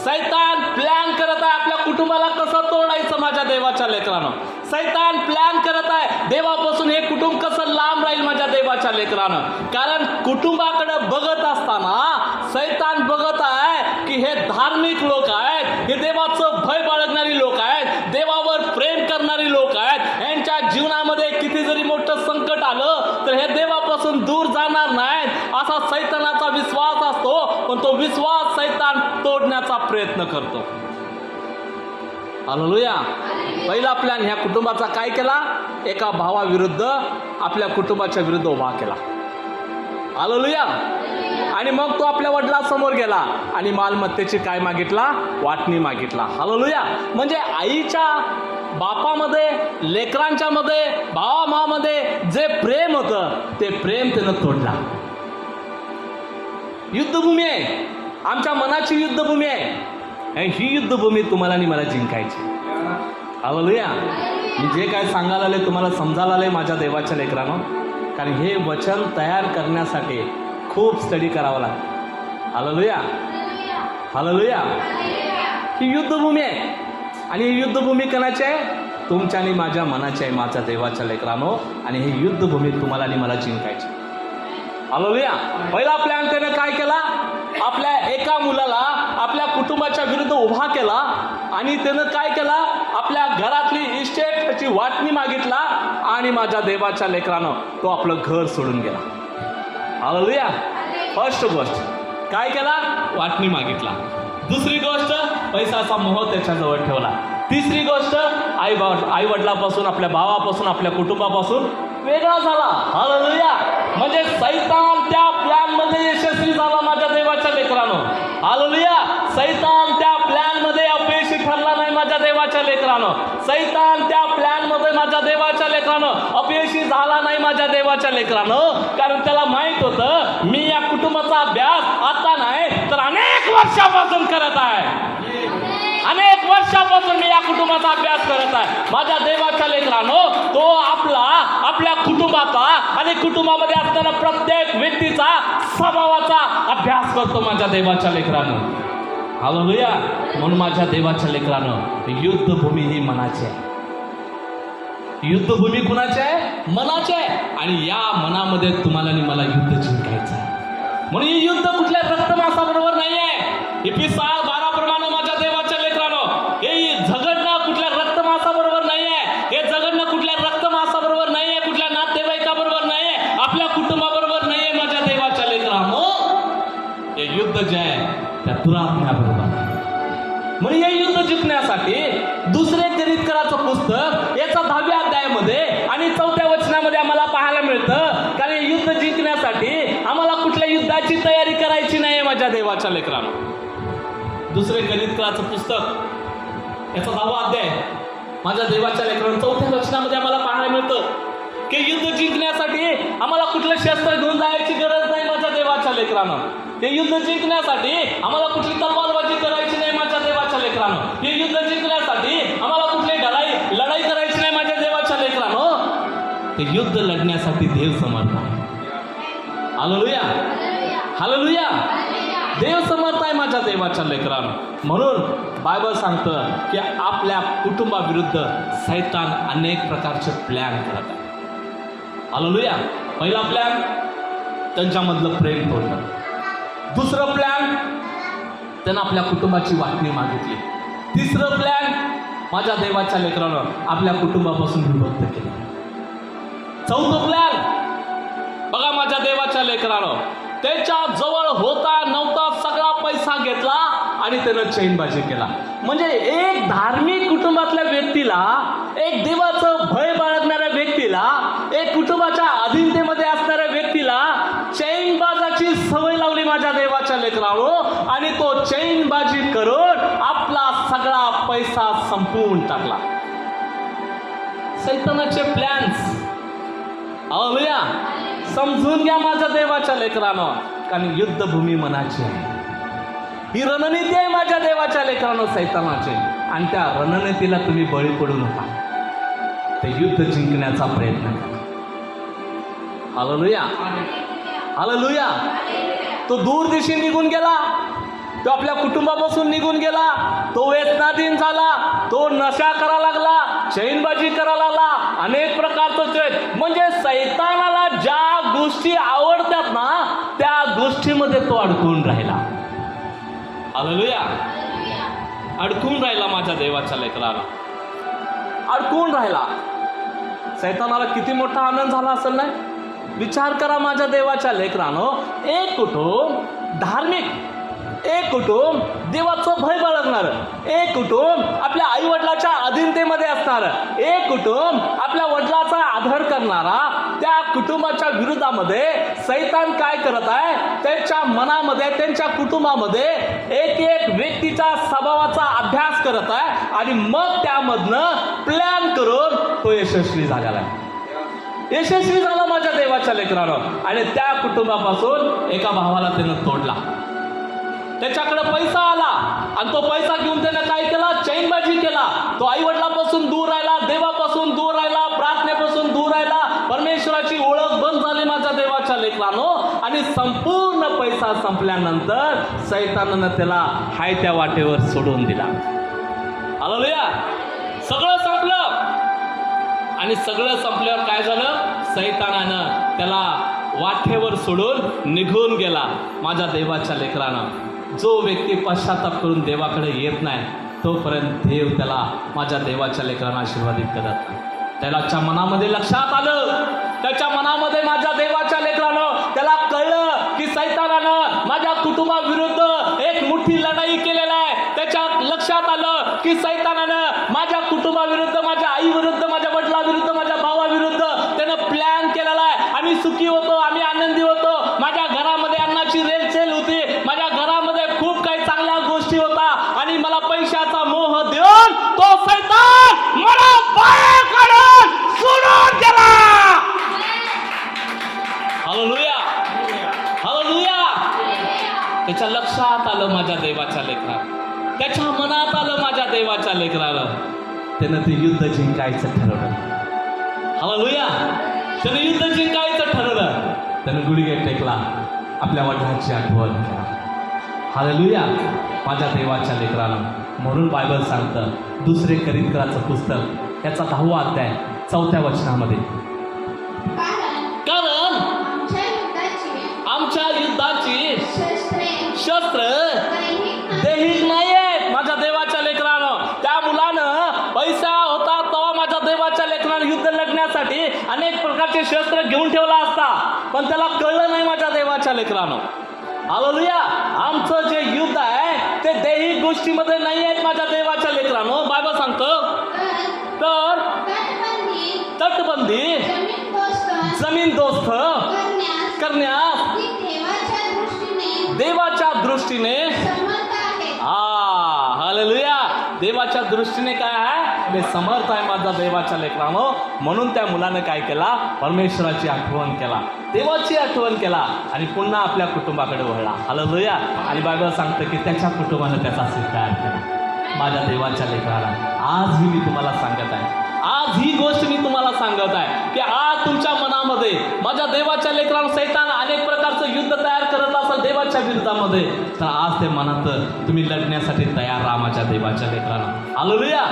सैतान प्लॅन करत आहे आपल्या कुटुंबाला कसं तोडायचं माझ्या देवाच्या लेकरानं. सैतान प्लॅन करत आहे देवापासून हे कुटुंब कसं लांब राहील माझ्या देवाच्या लेकरानं. कारण कुटुंबाकडे बघत असताना सैतान बघत आहे की हे धार्मिक लोक आहेत, हे देवाचं भय बाळगणारी लोक आहेत, देवावर प्रेम करणारी लोक आहेत. यांच्या जीवनामध्ये किती जरी मोठं संकट आलं तर हे देवापासून दूर जाणार नाहीत असा सैतानाचा विश्वास असतो. पण तो विश्वास सैतान तोडण्याचा प्रयत्न करतो. हालेलुया. पहिला प्लॅन ह्या कुटुंबाचा काय केला? एका भावाविरुद्ध आपल्या कुटुंबाच्या विरुद्ध उभा केला. हालेलुया. आणि मग तो आपल्या वडिलांसमोर गेला आणि मालमत्तेची काय मागितला? वाटणी मागितला. हालेलुया. म्हणजे आईच्या बापामध्ये, लेकरांच्या मध्ये, भावा मामध्ये जे प्रेम होतं ते प्रेम त्यानं तोडला. युद्धभूमी आहे, आमच्या मनाची युद्धभूमी आहे. ही युद्धभूमी तुम्हाला आणि मला जिंकायची. हालेलुया. मी जे काय सांगायला आले तुम्हाला समजायला आले माझ्या देवाच्या लेकरानं. कारण हे वचन तयार करण्यासाठी खूप स्टडी करावं लागतं. हालेलुया. हालेलुया. ही युद्धभूमी आहे आणि ही युद्धभूमी कोणाची आहे? तुमच्या आणि माझ्या मनाची आहे माझ्या देवाच्या लेकरानो. आणि ही युद्धभूमी तुम्हाला आणि मला जिंकायची. हालेलुया. पहिला प्लॅन त्याने काय केला? आपल्या एका मुलाला आपल्या कुटुंबाच्या विरुद्ध उभा केला आणि त्यानं काय केला? आपल्या घरातली इस्टेटची वाटणी मागितला आणि माझ्या देवाच्या लेकरानं तो आपलं घर सोडून गेला. हालेलुया. फर्स्ट गोष्ट काय केला? वाटणी मागितला. दुसरी गोष्ट पैशाचा मोह त्याच्याजवळ ठेवला. तिसरी गोष्ट, आई वडिलापासून, आपल्या भावापासून, आपल्या कुटुंबापासून वेगळा झाला. हालेलुया. म्हणजे सैतान त्या प्लॅन मध्ये यशस्वी झाला माझ्या देवाच्या लेकरानं. हालेलुया. सैतान त्या प्लॅन मध्ये अपयशी ठरला नाही माझ्या देवाच्या लेकरानं. सैतान त्या प्लॅन मध्ये माझ्या देवाच्या लेकरानं अपयशी झाला नाही माझ्या देवाच्या लेकरानं. कारण त्याला माहित होतं मी या कुटुंबाचा अभ्यास आता नाही तर अनेक वर्षापासून करत आहे. अनेक वर्षापासून मी या कुटुंबाचा अभ्यास करत आहे. माझ्या देवाच्या लेकरानो, तो आपल्या कुटुंबाचा आणि कुटुंबामध्ये असणाऱ्या प्रत्येक व्यक्तीचा स्वभावाचा अभ्यास करतो माझ्या देवाच्या लेकरानं. हालेलुया. म्हणून माझ्या देवाच्या लेकरानं, युद्धभूमी ही मनाची आहे. युद्धभूमी कुणाची आहे? मनाची आहे. आणि या मनामध्ये तुम्हाला आणि मला युद्ध जिंकायचं आहे. म्हणून ही युद्ध कुठल्या रक्तमांसाबरोबर नाही आहे. Ephesians 12 प्रमाणे माझ्या देवाच्या लेकरानं, हे झगडणं कुठल्या रक्तमांसाबरोबर नाही आहे. हे झगडणं कुठल्या रक्तमांसाबरोबर नाही आहे, कुठल्या नातेवाईकाबरोबर नाही आहे, आपल्या कुटुंबाबरोबर नाही आहे माझ्या देवाच्या लेकरानं. हे युद्ध जे आहे त्या दुरात्म्याबरोबर आहे. म्हणजे हे युद्ध जिंकण्यासाठी दुसरे करीतकराचं पुस्तक याचा 10व्या अध्यायामध्ये आणि 4थ्या वचनामध्ये आम्हाला पाहायला मिळतं. कारण हे युद्ध जिंकण्यासाठी आम्हाला कुठल्या युद्धाची तयारी करायची नाही माझ्या देवाच्या लेकरानं. दुसरे करीतकराचं पुस्तक याचा 10वा अध्याय माझ्या देवाच्या लेकरानं 4थ्या वचनामध्ये आम्हाला पाहायला मिळतं की युद्ध जिंकण्यासाठी आम्हाला कुठलं शस्त्र घेऊन जायची गरज नाही माझ्या देवाच्या लेकरानं. हे युद्ध जिंकण्यासाठी आम्हाला कुठली तलवारबाजी करायची नाही माझ्या देवाच्या लेकरानं. हे युद्ध जिंकण्यासाठी आम्हाला कुठली लढाई करायची नाही माझ्या देवाच्या लेकरानं. ते युद्ध लढण्यासाठी देव समर्थ आहे. हालेलुया. हालेलुया. देव समर्थ आहे माझ्या देवाच्या लेकरानं. म्हणून बायबल सांगतं की आपल्या कुटुंबाविरुद्ध सैतान अनेक प्रकारचे प्लॅन करत आहे. हालेलुया. पहिला प्लॅन, त्यांच्यामधलं प्रेम तोडलं. दुसरं प्लॅन, त्यानं आपल्या कुटुंबाची वाटणी मागितली. तिसरं प्लॅन, माझ्या देवाच्या लेकरानं आपल्या कुटुंबापासून विभक्त केलं. चौथं प्लॅन, बघा माझ्या देवाच्या लेकरानं त्याच्या जवळ होता नव्हता सगळा पैसा घेतला आणि त्यानं चैनबाजी केला. म्हणजे एक धार्मिक कुटुंबातल्या व्यक्तीला, एक देवाचं भय बाळगणाऱ्या व्यक्तीला, एक कुटुंबाच्या अधीनतेमध्ये असणाऱ्या व्यक्तीला चैनबाजाची सवय लावली माझ्या देवाच्या लेकरानो. आणि तो चैनबाजी करून आपला सगळा पैसा संपवून टाकला. सैतानाचे प्लॅन्स. हालेलुया. समजून घ्या माझ्या देवाच्या लेकरानं, कारण युद्धभूमी मनाची आहे. ही रणनीती आहे माझ्या देवाच्या लेकरानं सैतानाची. आणि त्या रणनीतीला तुम्ही बळी पडू नका. ते युद्ध जिंकण्याचा प्रयत्न करा. हालेलुया. हालेलुया. तो दूर दिशी निघून गेला. तो आपल्या कुटुंबापासून निघून गेला. तो व्यसनाधीन झाला. तो नशा करा लागला, चैनबाजी करा लागला, अनेक प्रकारचं. म्हणजे सैतानाला ज्या गोष्टी आवडतात ना त्या गोष्टीमध्ये तो अडकून राहिला. हालेलुया. अडकून राहिला माझ्या देवाच्या लेकराला. अडकून राहिला. सैतानाला किती मोठा आनंद झाला असेल ना. विचार करा माझ्या देवाच्या लेकरानं, एक कुटुंब धार्मिक, एक कुटुंब देवाचं भय बाळगणार, एक कुटुंब आपल्या आई वडिलाच्या अधीनतेमध्ये असणार, एक कुटुंब आपल्या वडिलाचा आदर करणारा. त्या कुटुंबाच्या विरोधामध्ये सैतान काय करत आहे? त्यांच्या मनामध्ये, त्यांच्या कुटुंबामध्ये एक एक व्यक्तीच्या स्वभावाचा अभ्यास करत आहे आणि मग त्यामधनं प्लॅन करून तो यशस्वी झालेला आहे. यशस्वी झाला माझ्या देवाच्या लेकरानं. आणि त्या कुटुंबापासून एका भावाला त्यानं तोडला. त्याच्याकडे पैसा आला आणि तो पैसा घेऊन त्याने काय केला? चैनबाजी केला. तो आई वडिलापासून दूर राहिला, देवापासून दूर राहिला, प्रार्थनेपासून दूर राहिला. परमेश्वराची ओळख बंद झाली माझ्या देवाच्या लेकरानो. आणि संपूर्ण पैसा संपल्यानंतर सैतानानं त्याला हाय त्या वाटेवर सोडून दिला. हालेलुया. सगळं संपलं. आणि सगळं संपल्यावर काय झालं? सैतानानं त्याला वाटेवर सोडून निघून गेला. माझ्या देवाच्या लेकरानं, जो व्यक्ती पश्चाताप करून देवाकडे येत नाही तोपर्यंत देव त्याला, माझ्या देवाच्या लेकरांना आशीर्वादित करत. त्याच्या मनामध्ये लक्षात आलं, त्याच्या मनामध्ये माझ्या देवाच्या लेकरानं त्याला कळलं की सैतानानं माझ्या कुटुंबाविरुद्ध एक मोठी लढाई केलेली आहे. त्याच्या लक्षात आलं की सैतानानं माझ्या कुटुंबाविरुद्ध, माझ्या आईविरुद्ध, माझ्या वडिलाविरुद्ध, माझ्या भावाविरुद्ध त्यानं प्लॅन केलेला आहे. आम्ही सुखी होतो, आम्ही आनंदी होतो, माझ्या घरामध्ये अन्नाची रेलचेल होती, माझ्या घरामध्ये खूप काही चांगल्या गोष्टी होता आणि मला पैशाचा मोह देऊन तो सैतान मला बाहेर काढून सोडून गेला. Hallelujah, hallelujah. त्याच्या लक्षात आलं माझ्या देवाच्या लेकराला, त्याच्या मनात आलं माझ्या देवाच्या लेकराला. त्यानं ते युद्ध जिंकायचं ठरवलं. हालेलुया. त्यानं युद्ध जिंकायचं ठरवलं. त्यानं गुडघे टेकला, आपल्या वडिलांची आठवण केला. हालेलुया. माझ्या देवाच्या लेकराला. म्हणून बायबल सांगतं, दुसरे करिंथराचं पुस्तक त्याचा 10वा अध्याय 4थ्या वचनामध्ये, कारण आमच्या युद्धाची शस्त्र दैहिक नाही आहेत. माझ्या देवाच्या लेकरानं, त्या मुलानं पैसा होता तेव्हा माझ्या देवाच्या लेकरानं युद्ध लढण्यासाठी अनेक प्रकारचे शस्त्र घेऊन ठेवला असता, पण त्याला कळलं नाही माझ्या देवाच्या लेकरानं. हालेलुया. आमचं जे युद्ध आहे ते दैहिक गोष्टीमध्ये नाही आहेत माझ्या देवाच्या लेकरानं. बायबल सांगतं, तर तटबंदी जमीन दोस्त करण्यास देवाच्या दृष्टीने हालेलुया. देवाच्या दृष्टीने काय आहे, ते समर्थ आहे माझा देवाच्या लेकरानं. म्हणून त्या मुलानं काय केला, परमेश्वराची आठवण केला, देवाची आठवण केला आणि पुन्हा आपल्या कुटुंबाकडे वळला. हालेलुया. आणि बायबल सांगतं की त्याच्या कुटुंबानं त्याचा स्वीकार केला. माझ्या देवाच्या लेकराला आजही मी तुम्हाला सांगत आहे, आज ही गोष्ट मी तुम्हाला सांगत आहे की आज तुमच्या मनामध्ये माझ्या देवाच्या लेकरानं सैतान अनेक प्रकारचं युद्ध तयार करत असेल देवाच्या विरोधामध्ये, तर आज ते मनात तुम्ही लढण्यासाठी तयार राहा माझ्या देवाच्या लेकरानं. हालेलुया.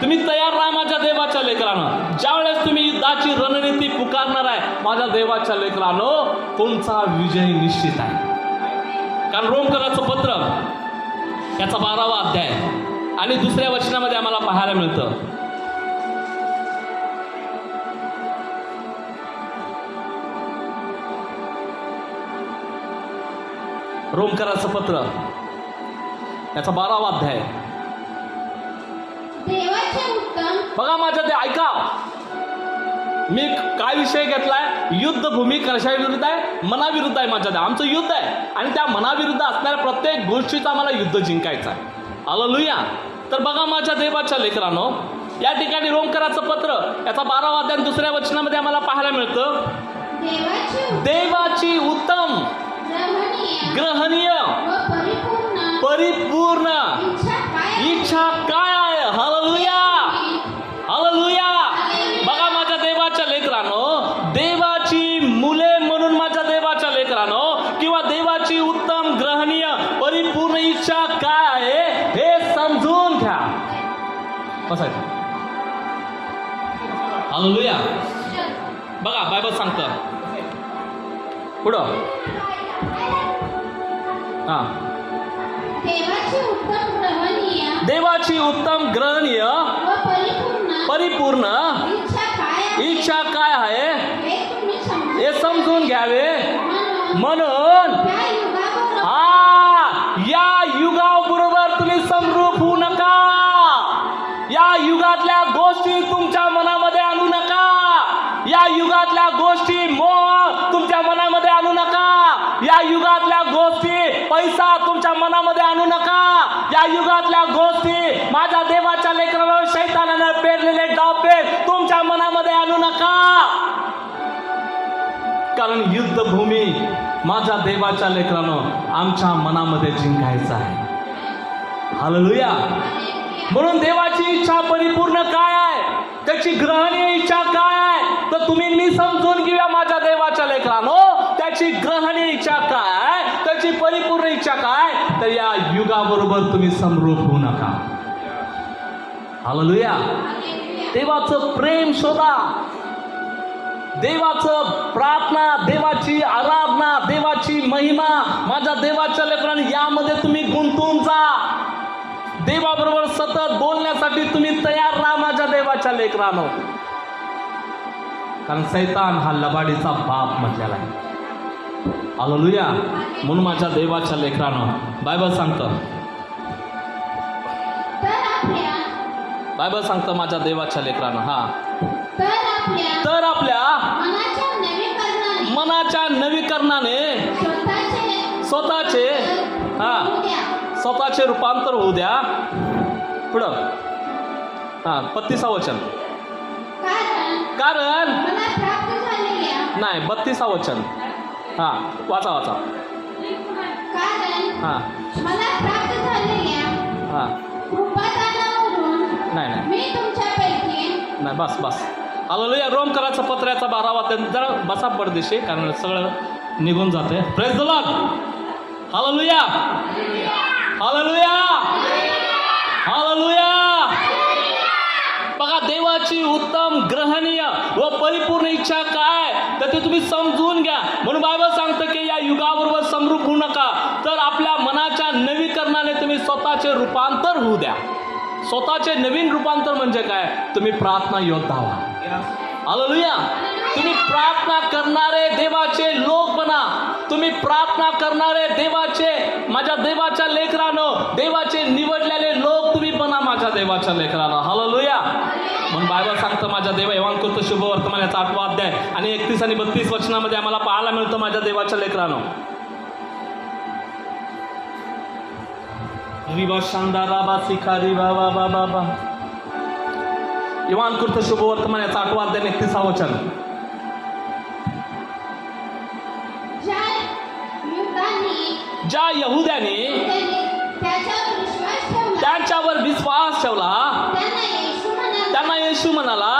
तुम्ही तयार राहा माझ्या देवाच्या लेकरानं. ज्यावेळेस तुम्ही युद्धाची रणनीती पुकारणार आहे माझ्या देवाच्या लेकरानं, तुमचा विजय निश्चित आहे. कारण रोमकराचं पत्र याचा 12वा अध्याय आणि 2ऱ्या वचनामध्ये आम्हाला पाहायला मिळतं, रोमकराचं पत्र याचा 12वा अध्याय. बघा माझ्या ते ऐका, मी काय विषय घेतलाय, युद्धभूमी कशा विरुद्ध आहे, मनाविरुद्ध आहे. माझ्या आमचं युद्ध आहे आणि त्या मनाविरुद्ध असणाऱ्या प्रत्येक गोष्टीचं आम्हाला युद्ध जिंकायचं आहे. हालेलुया. तर बघा माझ्या देवाच्या लेकरांनो, या ठिकाणी रोमकराचं पत्र याचा 12वा अध्याय 2ऱ्या वचनामध्ये आम्हाला पाहायला मिळतं, देवाची उत्तम ग्रहणीय परिपूर्ण इच्छा काय आहे. Hallelujah, hallelujah. बघा माझ्या देवाच्या लेकरांनो, देवाची मुले म्हणून माझ्या देवाच्या लेकरांनो, किंवा देवाची उत्तम ग्रहणीय परिपूर्ण इच्छा काय आहे हे समजून घ्या. बसायचं. हालेलुया. बघा बायबल सांगतं पुढं, देवाची उत्तम ग्रहणीय परिपूर्ण इच्छा काय आहे हे समजून घ्यावे. म्हणून या युगाबरोबर तुम्ही समरूप होऊ नका. या युगातल्या गोष्टी तुमच्या मनामध्ये आणू नका. या युगातल्या गोष्टी मोह तुमच्या मनामध्ये आणू नका. या युगातल्या गोष्टी पैसा तुमच्या मनामध्ये आणू नका. या युगातल्या गोष्टी माझ्या देवाच्या लेकरांवर शैतानानं पेरलेले डावपेच तुमच्या मनामध्ये आणू नका. कारण युद्धभूमी माझ्या देवाच्या लेकरानं आमच्या मनामध्ये जिंकायचं आहे. हालेलुया. म्हणून देवाची इच्छा परिपूर्ण काय आहे, त्याची ग्रहणीय इच्छा काय आहे, तर तुम्ही मी समजून घेऊया माझ्या देवाच्या लेकरांनो. त्याची ग्रहणीय इच्छा काय, त्याची परिपूर्ण इच्छा काय, तर या युगाबरोबर तुम्ही समरूप होऊ नका. हालेलुया. देवाचं प्रेम शोधा, देवाचं प्रार्थना, देवाची आराधना, देवाची महिमा माझ्या देवाच्या लेकरांनो यामध्ये तुम्ही गुंतून जा. देवाबरोबर सतत बोलण्यासाठी तुम्ही तयार राहा माझ्या देवाच्या लेकरांनो. कारण सैतान हा लबाडीचा बाप म्हटलेला आहे. हालेलुया. म्हणून माझ्या देवाच्या लेकरांनो बायबल सांगतं, बायबल सांगतं माझ्या देवाच्या लेकरानं. हा, तर आपल्या मनाच्या नवीकरणाने स्वतःचे स्वतःचे रूपांतर होऊ द्या. पुढं 32 वचन. कारण नाही 32 वचन. हा, वाचा. हा हा नाही बस. हालेलुया. रोमकराचं पत्र्याचा 12वा अध्याय. जरा बसा पडदेशी, कारण सगळं निघून जाते. Praise the Lord. Hallelujah. Hallelujah. Hallelujah. बघा, देवाची उत्तम, ग्रहणीय व परिपूर्ण इच्छा काय तर ते तुम्ही समजून घ्या. म्हणून बायबल सांगतं की या युगाबरोबर समरूप होऊ नका, तर आपल्या मनाच्या नवीकरणाने तुम्ही स्वतःचे रूपांतर होऊ द्या. स्वतःचे नवीन रूपांतर म्हणजे काय? तुम्ही प्रार्थना योद्धा व्हा. हालेलुया. तुम्ही प्रार्थना करणारे देवाचे लोक बना. तुम्ही प्रार्थना करणारे देवाचे, माझ्या देवाच्या लेकरानं, देवाचे निवडलेले लोक तुम्ही बना माझ्या देवाच्या लेकरानं. हालेलुया. म्हणून बायबल सांगतं माझ्या देवा एवांकृत शुभ वर्तमान याचा 8वा अध्याय आणि 31 आणि 32 वचनामध्ये आम्हाला पाहायला मिळतं माझ्या देवाच्या लेकरानं. रिवा शांदारा बा शिखारी बाबा बाबा बा. एवांकृत शुभ वर्तमान याचा 8वा अध्याय 31 वचन. ज्या यहुद्याने त्याच्यावर विश्वास ठेवला त्यांना येशू म्हणाला.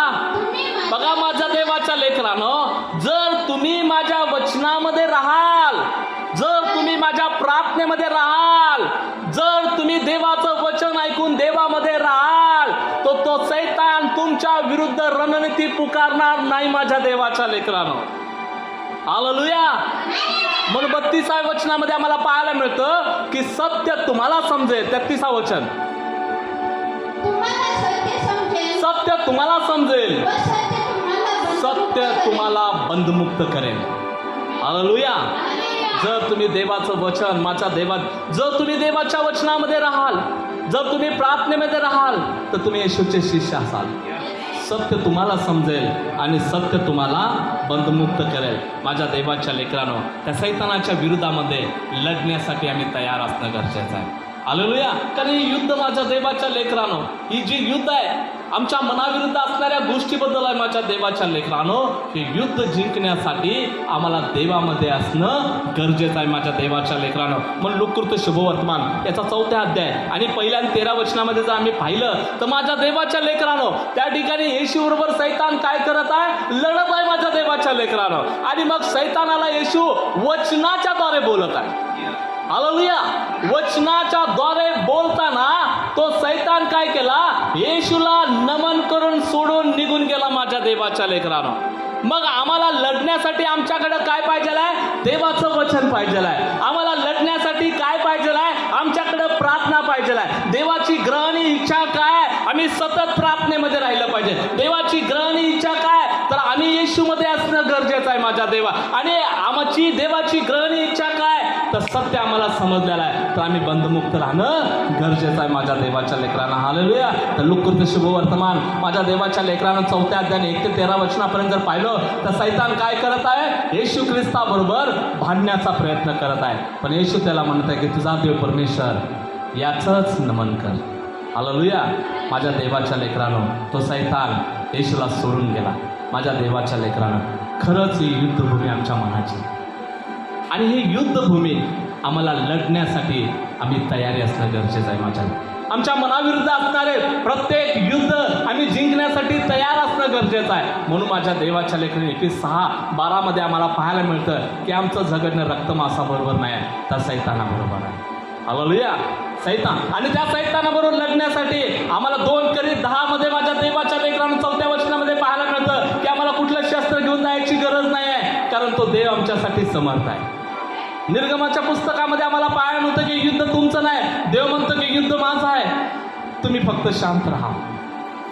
बघा माझ्या देवाच्या लेकरानं, जर तुम्ही माझ्या वचनामध्ये राहाल, जर तुम्ही माझ्या प्रार्थनेमध्ये राहाल, जर तुम्ही देवाचं वचन ऐकून देवामध्ये राहाल, तो सैतान तुमच्या विरुद्ध रणनीती पुकारणार नाही माझ्या देवाच्या लेकरानं. हालेलुया. म्हणून 32व्या वचनामध्ये आम्हाला पाहायला मिळतं की सत्य तुम्हाला समजेल. 33 वचन. सत्य तुम्हाला समजेल, सत्य तुम्हाला बंधमुक्त करेल. हालेलुया. जर तुम्ही देवाचं वचन, माझ्या देवा, जर तुम्ही देवाच्या वचनामध्ये राहाल, जर तुम्ही प्रार्थनेमध्ये राहाल, तर तुम्ही येशूचे शिष्य असाल. सत्य तुम्हाला समजेल आणि सत्य तुम्हाला बंधमुक्त करेल. माझ्या देवाच्या लेकरांनो, त्या सैतानाच्या विरोधामध्ये लढण्यासाठी आम्ही तयार असणं गरजेचं आहे. हालेलुया. कारण ही युद्ध माझ्या देवाच्या लेकरांनो, ही जी युद्ध आहे आमच्या मनाविरुद्ध असणाऱ्या गोष्टीबद्दल आहे माझ्या देवाच्या लेकरांनो. हे युद्ध जिंकण्यासाठी आम्हाला देवामध्ये असणं गरजेचं आहे माझ्या देवाच्या लेकरांनो. म्हणून लुकृत शुभवर्तमान याचा 4था अध्याय आणि पहिल्या आणि 13 वचनामध्ये जर आम्ही पाहिलं तर माझ्या देवाच्या लेकरांनो, त्या ठिकाणी येशू बरोबर सैतान काय करत आहे? लढत आहे माझ्या देवाच्या लेकरांनो. आणि मग सैतानाला येशू वचनाच्या द्वारे बोलत आहे. हालेलुया. वचनाच्या द्वारे बोलताना तो सैतान काय केला? येशूला नमन करून सोडून निघून गेला माझ्या देवाच्या लेकरांनो. मग आम्हाला लढण्यासाठी आमच्याकडे काय पाहिजे आहे? देवाचं वचन पाहिजे आहे. आम्हाला लढण्यासाठी काय पाहिजे आहे? आमच्याकडे प्रार्थना पाहिजे आहे. देवाची ग्रहणी इच्छा काय? आम्ही सतत प्रार्थनेमध्ये राहिलं पाहिजे. देवाची ग्रहणी इच्छा काय? तर आम्ही येशूमध्ये असणं गरजेचं आहे माझ्या देवा. आणि आमची देवाची ग्रहणी इच्छा काय? तर सत्य आम्हाला समजलेलं आहे, तर आम्ही बंधमुक्त राहणं गरजेचं आहे माझ्या देवाच्या लेकरांना. हालेलुया. तर लुकृत शुभवर्तमान माझ्या देवाच्या लेकरांना 4थ्या अध्यायाने 1 ते 13 वचनापर्यंत जर पाहिलं तर सैतान काय करत आहे? येशू ख्रिस्ताबरोबर भांडण्याचा प्रयत्न करत आहे. पण येशू त्याला म्हणत आहे की तुझा देव परमेश्वर याचंच नमन कर. हालेलुया. माझ्या देवाच्या लेकरांनो, तो सैतान येशूला सोडून गेला. माझ्या देवाच्या लेकरांनो, खरंच ही युद्धभूमी आमच्या मनाची, आणि ही युद्धभूमी आम्हाला लढण्यासाठी आम्ही तयारी असणं गरजेचं आहे. आमच्या मनाविरुद्ध असणारे प्रत्येक युद्ध आम्ही जिंकण्यासाठी तयार असणं गरजेचं आहे. म्हणून माझ्या देवाच्या लेखनी 21:6-12 आम्हाला पाहायला मिळतं की आमचं झगडणं रक्तमांसाबरोबर नाही, तर सैतानाबरोबर आहे. हालेलुया. सैतान, आणि त्या सैतानाबरोबर लढण्यासाठी आम्हाला 2 Corinth 10 माझ्या देवाच्या लेकरांना 4थ्या वचनामध्ये पाहायला मिळतं की आम्हाला कुठलं शस्त्र घेऊन जायची गरज नाही आहे, कारण तो देव आमच्यासाठी समर्थ आहे. निर्गमाच्या पुस्तकामध्ये आम्हाला पाहायला मिळतं की युद्ध तुमचं नाही, देव म्हणतं की युद्ध माझं आहे, तुम्ही फक्त शांत राहा.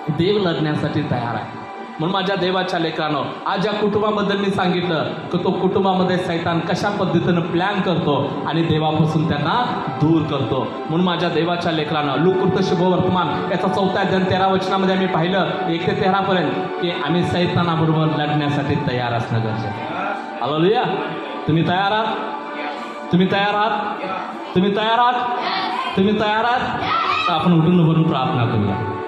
देव लढण्यासाठी तयार आहे. म्हणून माझ्या देवाच्या लेकरांनो, आज या कुटुंबाबद्दल मी सांगितलं की तो कुटुंबामध्ये सैतान कशा पद्धतीनं प्लॅन करतो आणि देवापासून त्यांना दूर करतो. म्हणून माझ्या देवाच्या लेकरांनो, लूककृत शुभवर्तमान याचा 4 अध्याय 13 वचनामध्ये आम्ही पाहिलं 1 ते 13 पर्यंत की आम्ही सैतानाबरोबर लढण्यासाठी तयार असणं गरजेचं. हालेलुया. तुम्ही तयार आहात? तुम्ही तयार आहात? तुम्ही तयार आहात? तुम्ही तयार आहात? तर आपण उठून उभारून प्रार्थना करूया.